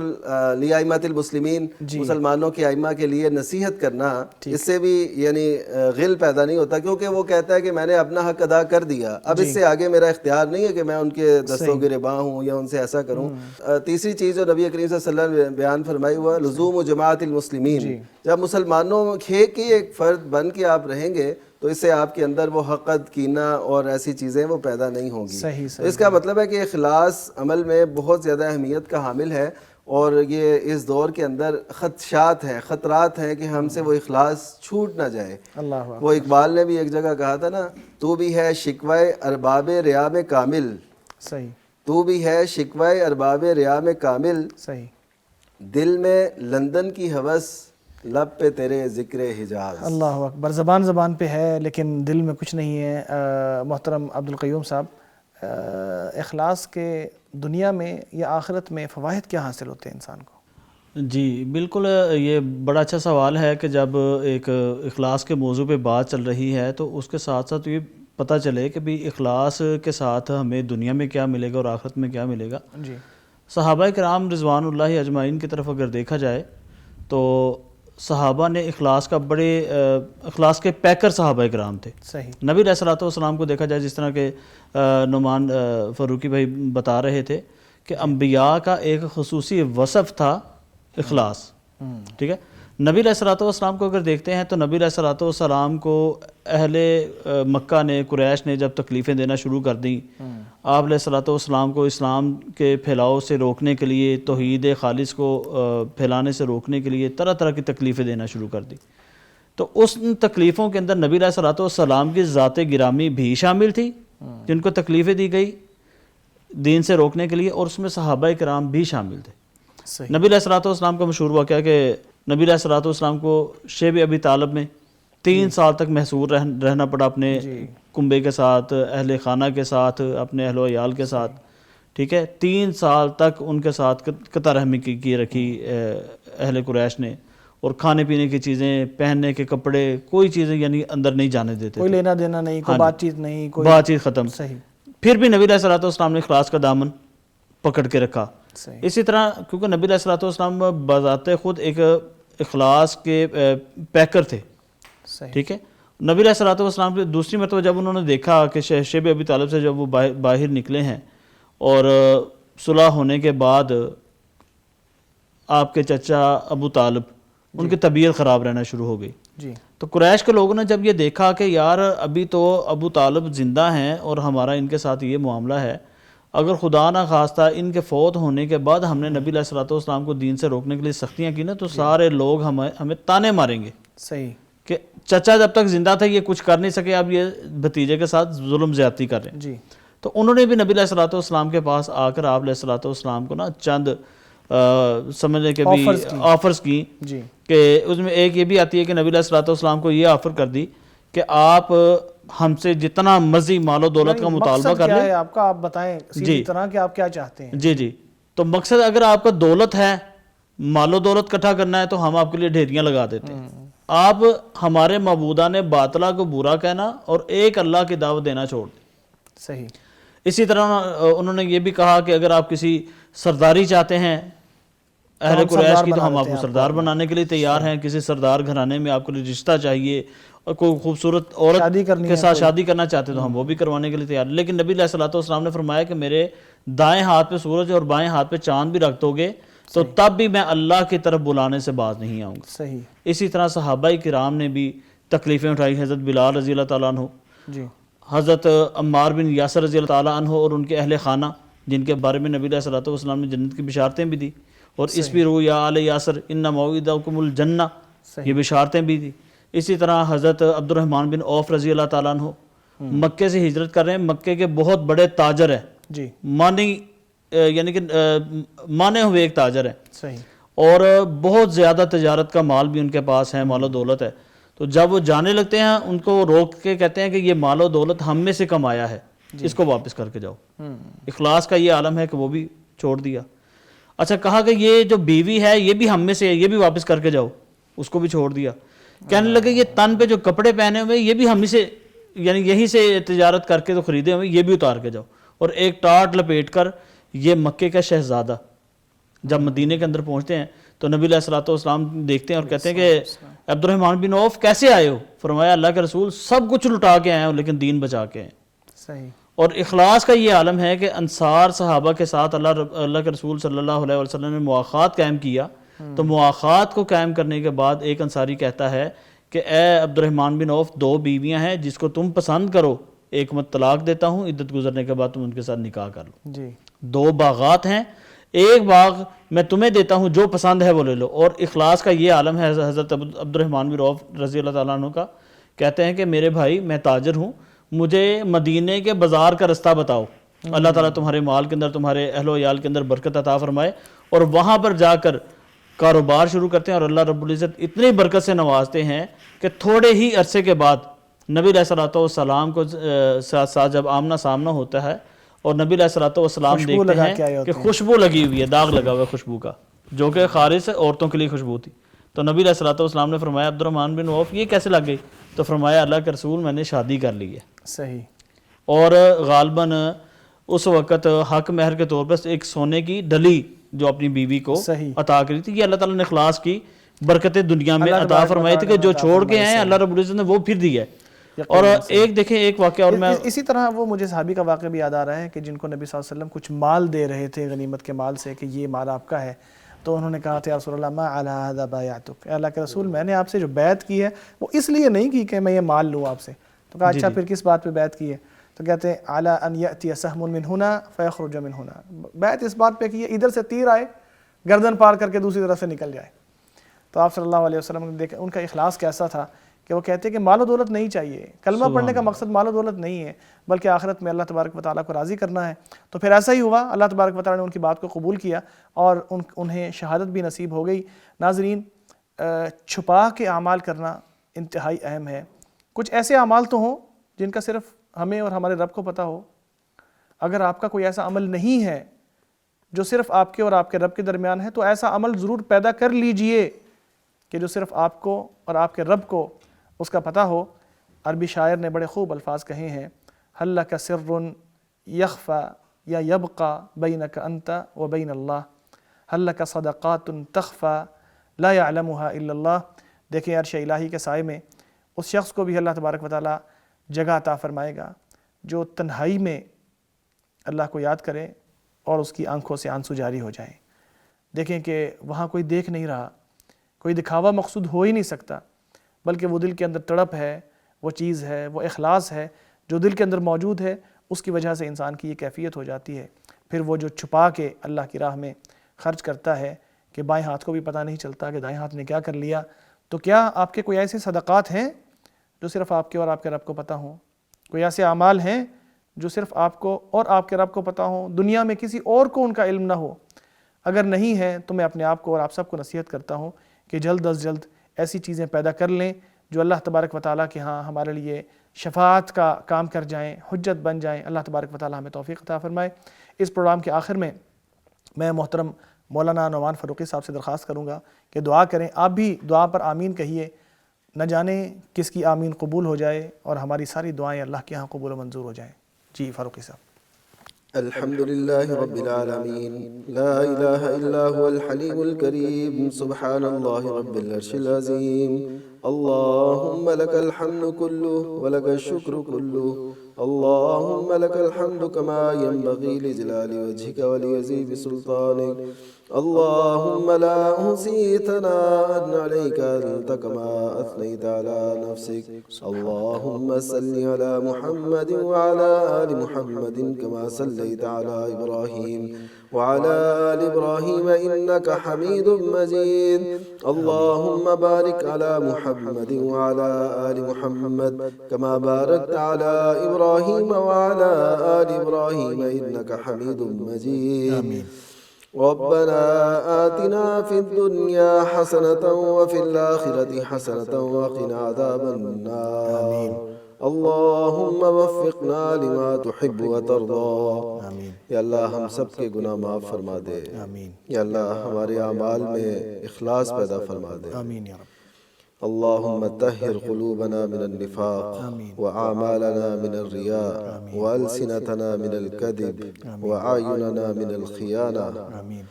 لائمۃ المسلمین، مسلمانوں کے ائمہ کے لیے نصیحت کرنا، اس سے بھی یعنی غل پیدا نہیں ہوتا، کیونکہ وہ کہتا ہے کہ میں نے اپنا حق ادا کر دیا، اب اس سے آگے میرا اختیار نہیں ہے کہ میں ان کے دستوں کے ربا ہوں یا ان سے ایسا کروں۔ تیسری چیز جو نبی کریم صلی اللہ علیہ وسلم نے بیان فرمائی ہوا لزوم جماعت المسلمین، جب مسلمانوں کی ایک فرد بن کے آپ رہیں گے تو اس سے آپ کے اندر وہ حقد، کینہ اور ایسی چیزیں وہ پیدا نہیں ہوں گی۔ اس کا مطلب ہے کہ اخلاص عمل میں بہت زیادہ اہمیت کا حامل ہے، اور یہ اس دور کے اندر خدشات ہیں، خطرات ہیں کہ ہم سے وہ اخلاص چھوٹ نہ جائے۔ وہ اقبال نے بھی ایک جگہ کہا تھا نا، تو بھی ہے شکوہ ارباب ریا میں کامل، تو بھی ہے شکوہ ارباب ریا میں کامل، دل میں لندن کی ہوس، لب پہ تیرے ذکر حجاز۔ اللہ اکبر، زبان پہ ہے لیکن دل میں کچھ نہیں ہے۔ محترم عبدالقیوم صاحب، اخلاص کے دنیا میں یا آخرت میں فوائد کیا حاصل ہوتے ہیں انسان کو؟ جی بالکل، یہ بڑا اچھا سوال ہے کہ جب ایک اخلاص کے موضوع پہ بات چل رہی ہے تو اس کے ساتھ ساتھ یہ پتہ چلے کہ بھی اخلاص کے ساتھ ہمیں دنیا میں کیا ملے گا اور آخرت میں کیا ملے گا۔ جی، صحابہ کرام رضوان اللہ اجمعین کی طرف اگر دیکھا جائے تو صحابہ نے اخلاص کا بڑے اخلاص کے پیکر صحابہ کرام تھے۔ نبی علیہ الصلوۃ والسلام کو دیکھا جائے، جس طرح کہ نعمان فاروقی بھائی بتا رہے تھے کہ انبیاء کا ایک خصوصی وصف تھا اخلاص، ٹھیک ہے۔ نبی علیہ الصلوۃ والسلام کو اگر دیکھتے ہیں تو نبی علیہ الصلوۃ والسلام کو اہل مکہ نے، قریش نے جب تکلیفیں دینا شروع کر دیں، آپ علیہ الصلوۃ والسلام کو اسلام کے پھیلاؤ سے روکنے کے لیے، توحید خالص کو پھیلانے سے روکنے کے لیے طرح طرح کی تکلیفیں دینا شروع کر دی۔ تو اس تکلیفوں کے اندر نبی علیہ الصلوۃ والسلام کی ذات گرامی بھی شامل تھی جن کو تکلیفیں دی گئی دین سے روکنے کے لیے، اور اس میں صحابہ کرام بھی شامل تھے۔ نبی علیہ الصلوۃ والسلام کا مشہور واقعہ کہ نبی علیہ الصلوۃ والسلام کو شیب ابی طالب میں 3 سال تک محصور رہنا پڑا اپنے کنبے کے ساتھ، اہل خانہ کے ساتھ، اپنے اہل و عیال کے ساتھ، ٹھیک ہے. 3 سال تک ان کے ساتھ قطع رحمی کی رکھی اہل قریش نے، اور کھانے پینے کی چیزیں، پہننے کے کپڑے، کوئی چیزیں یعنی اندر نہیں جانے دیتے، کوئی لینا دینا نہیں، کوئی بات چیت نہیں، کوئی بات چیت ختم. صحیح. پھر بھی نبی علیہ الصلوۃ والسلام نے اخلاص کا دامن پکڑ کے رکھا. اسی طرح کیونکہ نبی علیہ الصلوۃ والسلام بذات خود ایک اخلاص کے پیکر تھے، ٹھیک ہے. نبی علیہ الصلوۃ والسلام کی دوسری مرتبہ جب انہوں نے دیکھا کہ شیب ابی طالب سے جب وہ باہر نکلے ہیں اور صلح ہونے کے بعد آپ کے چچا ابو طالب ان کی طبیعت خراب رہنا شروع ہو گئی، تو قریش کے لوگوں نے جب یہ دیکھا کہ یار ابھی تو ابو طالب زندہ ہیں اور ہمارا ان کے ساتھ یہ معاملہ ہے، اگر خدا نہ خواستہ ان کے فوت ہونے کے بعد ہم نے نبی علیہ الصلوۃ والسلام کو دین سے روکنے کے لیے سختیاں کی نا، تو سارے لوگ ہمیں تانے ماریں گے. صحیح. کہ چچا جب تک زندہ تھے یہ کچھ کر نہیں سکے، اب یہ بھتیجے کے ساتھ ظلم زیادتی کر رہے ہیں. جی. تو انہوں نے بھی نبی علیہ الصلوۃ والسلام کے پاس آ کر آپ علیہ الصلوۃ والسلام کو نا چند سمجھنے کے بھی آفرز کی، کہ اس میں ایک یہ بھی آتی ہے کہ نبی علیہ الصلوۃ والسلام کو یہ آفر کر دی کہ آپ ہم سے جتنا مرضی مال و دولت کا مطالبہ کر لیں. آپ کا آپ بتائیں سیدھی طرح کہ آپ کیا چاہتے ہیں. جی. تو مقصد اگر آپ کا دولت ہے، مال و دولت اکٹھا کرنا ہے، تو ہم آپ کے لیے ڈھیریاں لگا دیتے ہیں. آپ ہمارے معبودہ نے باطلہ کو برا کہنا اور ایک اللہ کی دعوت دینا چھوڑ دیں. صحیح. اسی طرح انہوں نے یہ بھی کہا کہ اگر آپ کسی سرداری چاہتے ہیں اہل قریش کی، تو ہم آپ کو سردار بنانے کے لیے تیار ہیں. کسی سردار گھرانے میں آپ کو رشتہ چاہیے اور کوئی خوبصورت عورت کے ساتھ شادی کرنا چاہتے تو ہم وہ بھی کروانے کے لیے تیار. لیکن نبی علیہ الصلوۃ والسلام نے فرمایا کہ میرے دائیں ہاتھ پہ سورج اور بائیں ہاتھ پہ چاند بھی رکھ دو گے تو تب بھی میں اللہ کی طرف بلانے سے باز نہیں آؤں گا. صحیح. اسی طرح صحابہ کرام نے بھی تکلیفیں اٹھائی. حضرت بلال رضی اللہ تعالیٰ عنہ، حضرت عمار بن یاسر رضی اللہ تعالیٰ عنہ اور ان کے اہل خانہ، جن کے بارے میں نبی علیہ الصلوۃ والسلام نے جنت کی بشارتیں بھی دی، اور اس بھی رو یا آل یاسر ان موعدکم الجنہ، یہ بشارتیں بھی دی. اسی طرح حضرت عبد الرحمن بن عوف رضی اللہ تعالیٰ عنہ مکے سے ہجرت کر رہے ہیں، مکے کے بہت بڑے تاجر ہیں، یعنی کہ مانے ہوئے ایک تاجر ہے، اور بہت زیادہ تجارت کا مال بھی ان کے پاس ہے، مال و دولت ہے. تو جب وہ جانے لگتے ہیں ان کو روک کے کہتے ہیں کہ یہ مال و دولت ہم میں سے کمایا ہے، اس کو واپس کر کے جاؤ. اخلاص کا یہ عالم ہے کہ وہ بھی چھوڑ دیا. اچھا کہا کہ یہ جو بیوی ہے یہ بھی ہم میں سے ہے، یہ بھی واپس کر کے جاؤ، اس کو بھی چھوڑ دیا. کہنے لگے یہ تن پہ جو کپڑے پہنے ہوئے یہ بھی ہم ہی سے، یعنی یہیں سے تجارت کر کے تو خریدے ہوئے، یہ بھی اتار کے جاؤ. اور ایک ٹاٹ لپیٹ کر یہ مکے کا شہزادہ جب مدینے کے اندر پہنچتے ہیں تو نبی علیہ الصلوۃ والسلام دیکھتے ہیں اور کہتے ہیں کہ عبد الرحمن بن عوف کیسے آئے ہو؟ فرمایا اللہ کے رسول سب کچھ لٹا کے آئے ہوں لیکن دین بچا کے ہیں. اور اخلاص کا یہ عالم ہے کہ انصار صحابہ کے ساتھ اللہ کے رسول صلی اللہ علیہ وسلم نے مواخات قائم کیا. تو مواخات کو قائم کرنے کے بعد ایک انصاری کہتا ہے کہ اے عبد الرحمن بن عوف، 2 بیویاں ہیں جس کو تم پسند کرو، ایک میں طلاق دیتا ہوں، عدت گزرنے کے بعد تم ان کے ساتھ نکاح کر لو. 2 باغات ہیں، ایک باغ میں تمہیں دیتا ہوں، جو پسند ہے وہ لے لو. اور اخلاص کا یہ عالم ہے حضرت عبد الرحمن بن عوف رضی اللہ تعالیٰ عنہ کا. کہتے ہیں کہ میرے بھائی میں تاجر ہوں، مجھے مدینے کے بازار کا رستہ بتاؤ، اللہ تعالیٰ تمہارے مال کے اندر، تمہارے اہل و عیال کے اندر برکت عطا فرمائے. اور وہاں پر جا کر کاروبار شروع کرتے ہیں اور اللہ رب العزت اتنی برکت سے نوازتے ہیں کہ تھوڑے ہی عرصے کے بعد نبی علیہ الصلوۃ والسلام کو ساتھ جب آمنا سامنا ہوتا ہے اور نبی علیہ الصلوۃ والسلام دیکھتے ہیں کہ خوشبو لگی ہوئی ہے، داغ لگا ہوا ہے خوشبو کا، جو کہ خالص عورتوں کے لیے خوشبو تھی. تو نبی علیہ الصلوۃ والسلام نے فرمایا عبد الرحمن بن عوف یہ کیسے لگ گئی؟ تو فرمایا اللہ کے رسول میں نے شادی کر لی ہے. صحیح. اور غالباً اس وقت حق مہر کے طور پر ایک سونے کی ڈلی جو اپنی بیوی کو عطا کری تھی. یہ اللہ تعالیٰ نے اخلاص کی برکتیں دنیا میں عطا فرمائی تھی کہ جو چھوڑ کے آئے اللہ رب العزت نے وہ پھر دی ہے. اور ایک دیکھیں ایک واقعہ، اور میں اسی طرح وہ مجھے صحابی کا واقعہ بھی یاد آ رہا ہے کہ جن کو نبی صلی اللہ علیہ وسلم کچھ مال دے رہے تھے غنیمت کے مال سے کہ یہ مال آپ کا ہے، تو انہوں نے کہا تھا یا رسول اللہ ما علی ھذا بایعتک، اے اللہ کے رسول میں نے آپ سے جو بیعت کی ہے وہ اس لیے نہیں کی کہ میں یہ مال لوں آپ سے. تو کہا اچھا پھر کس بات پہ بیعت کی ہے؟ تو کہتے ہیں علی ان یأتی سہم من ہنا فیخرج من ہنا، بیعت اس بات پہ کی ہے ادھر سے تیر آئے گردن پار کر کے دوسری طرف سے نکل جائے. تو آپ صلی اللہ علیہ وسلم نے دیکھا ان کا اخلاص کیسا تھا کہ وہ کہتے ہیں کہ مال و دولت نہیں چاہیے، کلمہ پڑھنے کا مقصد مال و دولت نہیں ہے بلکہ آخرت میں اللہ تبارک و تعالیٰ کو راضی کرنا ہے. تو پھر ایسا ہی ہوا، اللہ تبارک و تعالیٰ نے ان کی بات کو قبول کیا اور انہیں شہادت بھی نصیب ہو گئی. ناظرین، چھپا کے اعمال کرنا انتہائی اہم ہے۔ کچھ ایسے اعمال تو ہوں جن کا صرف ہمیں اور ہمارے رب کو پتہ ہو۔ اگر آپ کا کوئی ایسا عمل نہیں ہے جو صرف آپ کے اور آپ کے رب کے درمیان ہے، تو ایسا عمل ضرور پیدا کر لیجئے کہ جو صرف آپ کو اور آپ کے رب کو اس کا پتہ ہو۔ عربی شاعر نے بڑے خوب الفاظ کہے ہیں، هل لك سر يخفى یا يبقى بينك انت وبين الله، هل لك صدقات تخفى لا يعلمها الا الله۔ دیکھیں عرش الہی کے سائے میں اس شخص کو بھی اللہ تبارک و تعالیٰ جگہ عطا فرمائے گا جو تنہائی میں اللہ کو یاد کرے اور اس کی آنکھوں سے آنسو جاری ہو جائیں۔ دیکھیں کہ وہاں کوئی دیکھ نہیں رہا، کوئی دکھاوا مقصود ہو ہی نہیں سکتا، بلکہ وہ دل کے اندر تڑپ ہے، وہ چیز ہے، وہ اخلاص ہے جو دل کے اندر موجود ہے، اس کی وجہ سے انسان کی یہ کیفیت ہو جاتی ہے۔ پھر وہ جو چھپا کے اللہ کی راہ میں خرچ کرتا ہے کہ بائیں ہاتھ کو بھی پتہ نہیں چلتا کہ دائیں ہاتھ نے کیا کر لیا، تو کیا آپ کے کوئی ایسے صدقات ہیں جو صرف آپ کے اور آپ کے رب کو پتہ ہوں؟ کوئی ایسے اعمال ہیں جو صرف آپ کو اور آپ کے رب کو پتہ ہوں، دنیا میں کسی اور کو ان کا علم نہ ہو؟ اگر نہیں ہے تو میں اپنے آپ کو اور آپ سب کو نصیحت کرتا ہوں کہ جلد از جلد ایسی چیزیں پیدا کر لیں جو اللہ تبارک و تعالیٰ کے ہاں ہمارے لیے شفاعت کا کام کر جائیں، حجت بن جائیں۔ اللہ تبارک و تعالیٰ ہمیں توفیق عطا فرمائے۔ اس پروگرام کے آخر میں میں محترم مولانا نعمان فاروقی صاحب سے درخواست کروں گا کہ دعا کریں۔ آپ بھی دعا پر آمین کہیے، نہ جانے کس کی آمین قبول ہو جائے اور ہماری ساری دعائیں اللہ کے ہاں قبول و منظور ہو جائیں۔ جی فاروقی صاحب۔ الحمد لله رب العالمين، لا إله إلا هو الحليم الكريم، سبحان الله رب العرش العظيم، اللهم لك الحمد كله ولك الشكر كله، اللهم لك الحمد كما ينبغي لجلال وجهك وليزيد سلطانك، اللهم لا أحصي ثناء عليك أنت كما أثنيت على نفسك، اللهم صل على محمد وعلى آل محمد كما صليت على إبراهيم وعلى آل إبراهيم إنك حميد مجيد، اللهم بارك على محمد وعلى آل محمد كما باركت على إبراهيم وعلى آل إبراهيم إنك حميد مجيد، آمين۔ ربنا آتنا في الدنيا حسنة وفي الآخرة حسنة وقنا عذاب النار، آمين۔ اللهم وفقنا لما تحب وترضى، آمین۔ یا اللہ ہم سب کے گناہ معاف فرما دے، آمین۔ یا اللہ ہمارے اعمال میں اخلاص پیدا فرما دے، آمین یا رب۔ اللهم طهر قلوبنا من النفاق، وأعمالنا من الرياء، وألسنتنا من الكذب، وأعيننا من الخيانة، آمین۔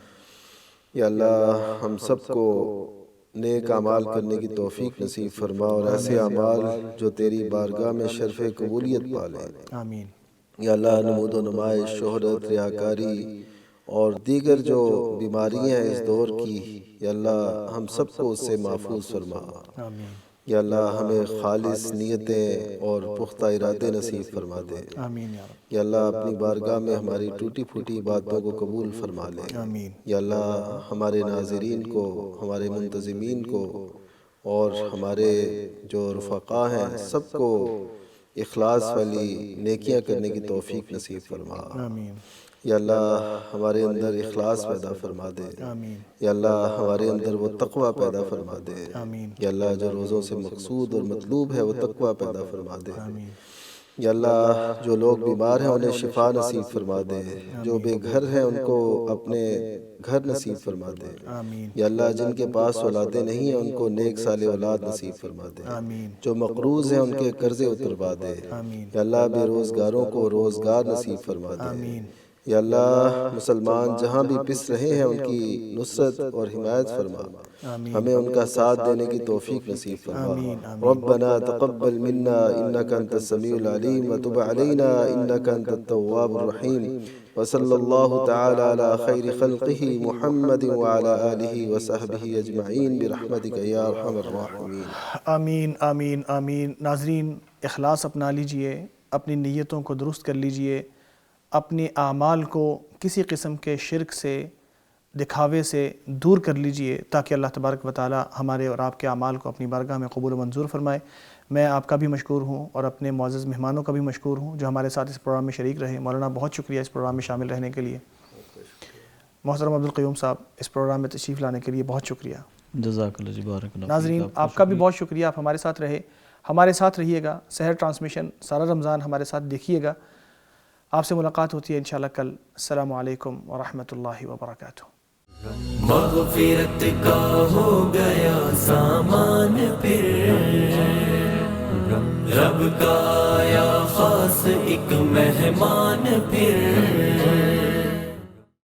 یا اللہ ہم سب کو نیک اعمال کرنے کی توفیق نصیب فرما اور ایسے اعمال جو تیری بارگاہ میں شرف قبولیت پالیں، آمین۔ یا اللہ نمود و نمائش، شہرت، ریاکاری اور دیگر جو بیماریاں ہیں اس دور کی، یا اللہ ہم سب کو اس سے محفوظ فرما، آمین۔ یا اللہ ہمیں خالص نیتیں اور پختہ ارادے نصیب فرما دے، آمین یا رب۔ یا اللہ اپنی بارگاہ میں ہماری ٹوٹی پھوٹی باتوں کو قبول فرما لے، آمین۔ یا اللہ ہمارے ناظرین کو، ہمارے منتظمین کو اور ہمارے جو رفقا ہیں سب کو اخلاص والی نیکیاں کرنے کی توفیق نصیب فرما، آمین۔ یا اللہ ہمارے اندر اخلاص پیدا فرما دے، آمین۔ یا اللہ ہمارے اندر وہ تقوی پیدا فرما دے، آمین۔ یا اللہ جو روزوں سے مقصود اور مطلوب ہے وہ تقوی پیدا فرما دے، آمین۔ یا اللہ جو لوگ بیمار ہیں انہیں شفا نصیب فرما دے، جو بے گھر ہیں ان کو اپنے گھر نصیب فرما دے، آمین۔ یا اللہ جن کے پاس اولادیں نہیں ہیں ان کو نیک صالح اولاد نصیب فرما دے، آمین۔ جو مقروض ہیں ان کے قرضے اتروا دے، آمین۔ یا اللہ بے روزگاروں کو روزگار نصیب فرما دے، آمین۔ یا اللہ مسلمان جہاں بھی پس رہے ہیں ان کی نصرت اور حمایت فرما، آمین۔ ہمیں ان کا ساتھ دینے کی توفیق نصیب فرما، آمین۔ ربنا تقبل منا انك انت السميع العليم وتب علينا انك انت التواب الرحيم، وصلى الله تعالى على خير خلقه محمد وعلى آله وصحبه اجمعین برحمتك یا ارحم الراحمین۔ آمین آمین آمین۔ ناظرین اخلاص اپنا لیجئے، اپنی نیتوں کو درست کر لیجئے، اپنے اعمال کو کسی قسم کے شرک سے، دکھاوے سے دور کر لیجئے تاکہ اللہ تبارک و تعالی ہمارے اور آپ کے اعمال کو اپنی بارگاہ میں قبول و منظور فرمائے۔ میں آپ کا بھی مشکور ہوں اور اپنے معزز مہمانوں کا بھی مشکور ہوں جو ہمارے ساتھ اس پروگرام میں شریک رہے۔ مولانا بہت شکریہ اس پروگرام میں شامل رہنے کے لیے۔ محترم عبدالقیوم صاحب اس پروگرام میں تشریف لانے کے لیے بہت شکریہ۔ جزاک اللہ جی، بارک اللہ فیک۔ ناظرین آپ کا بھی بہت شکریہ، آپ ہمارے ساتھ رہے، ہمارے ساتھ رہیے گا، سحر ٹرانسمیشن سارا رمضان ہمارے ساتھ دیکھیے گا۔ آپ سے ملاقات ہوتی ہے انشاءاللہ کل۔ السلام علیکم ورحمۃ اللہ وبرکاتہ۔ مغفرت کا ہو گیا سامان پھر، رب کا آیا خاص ایک مہمان پھر،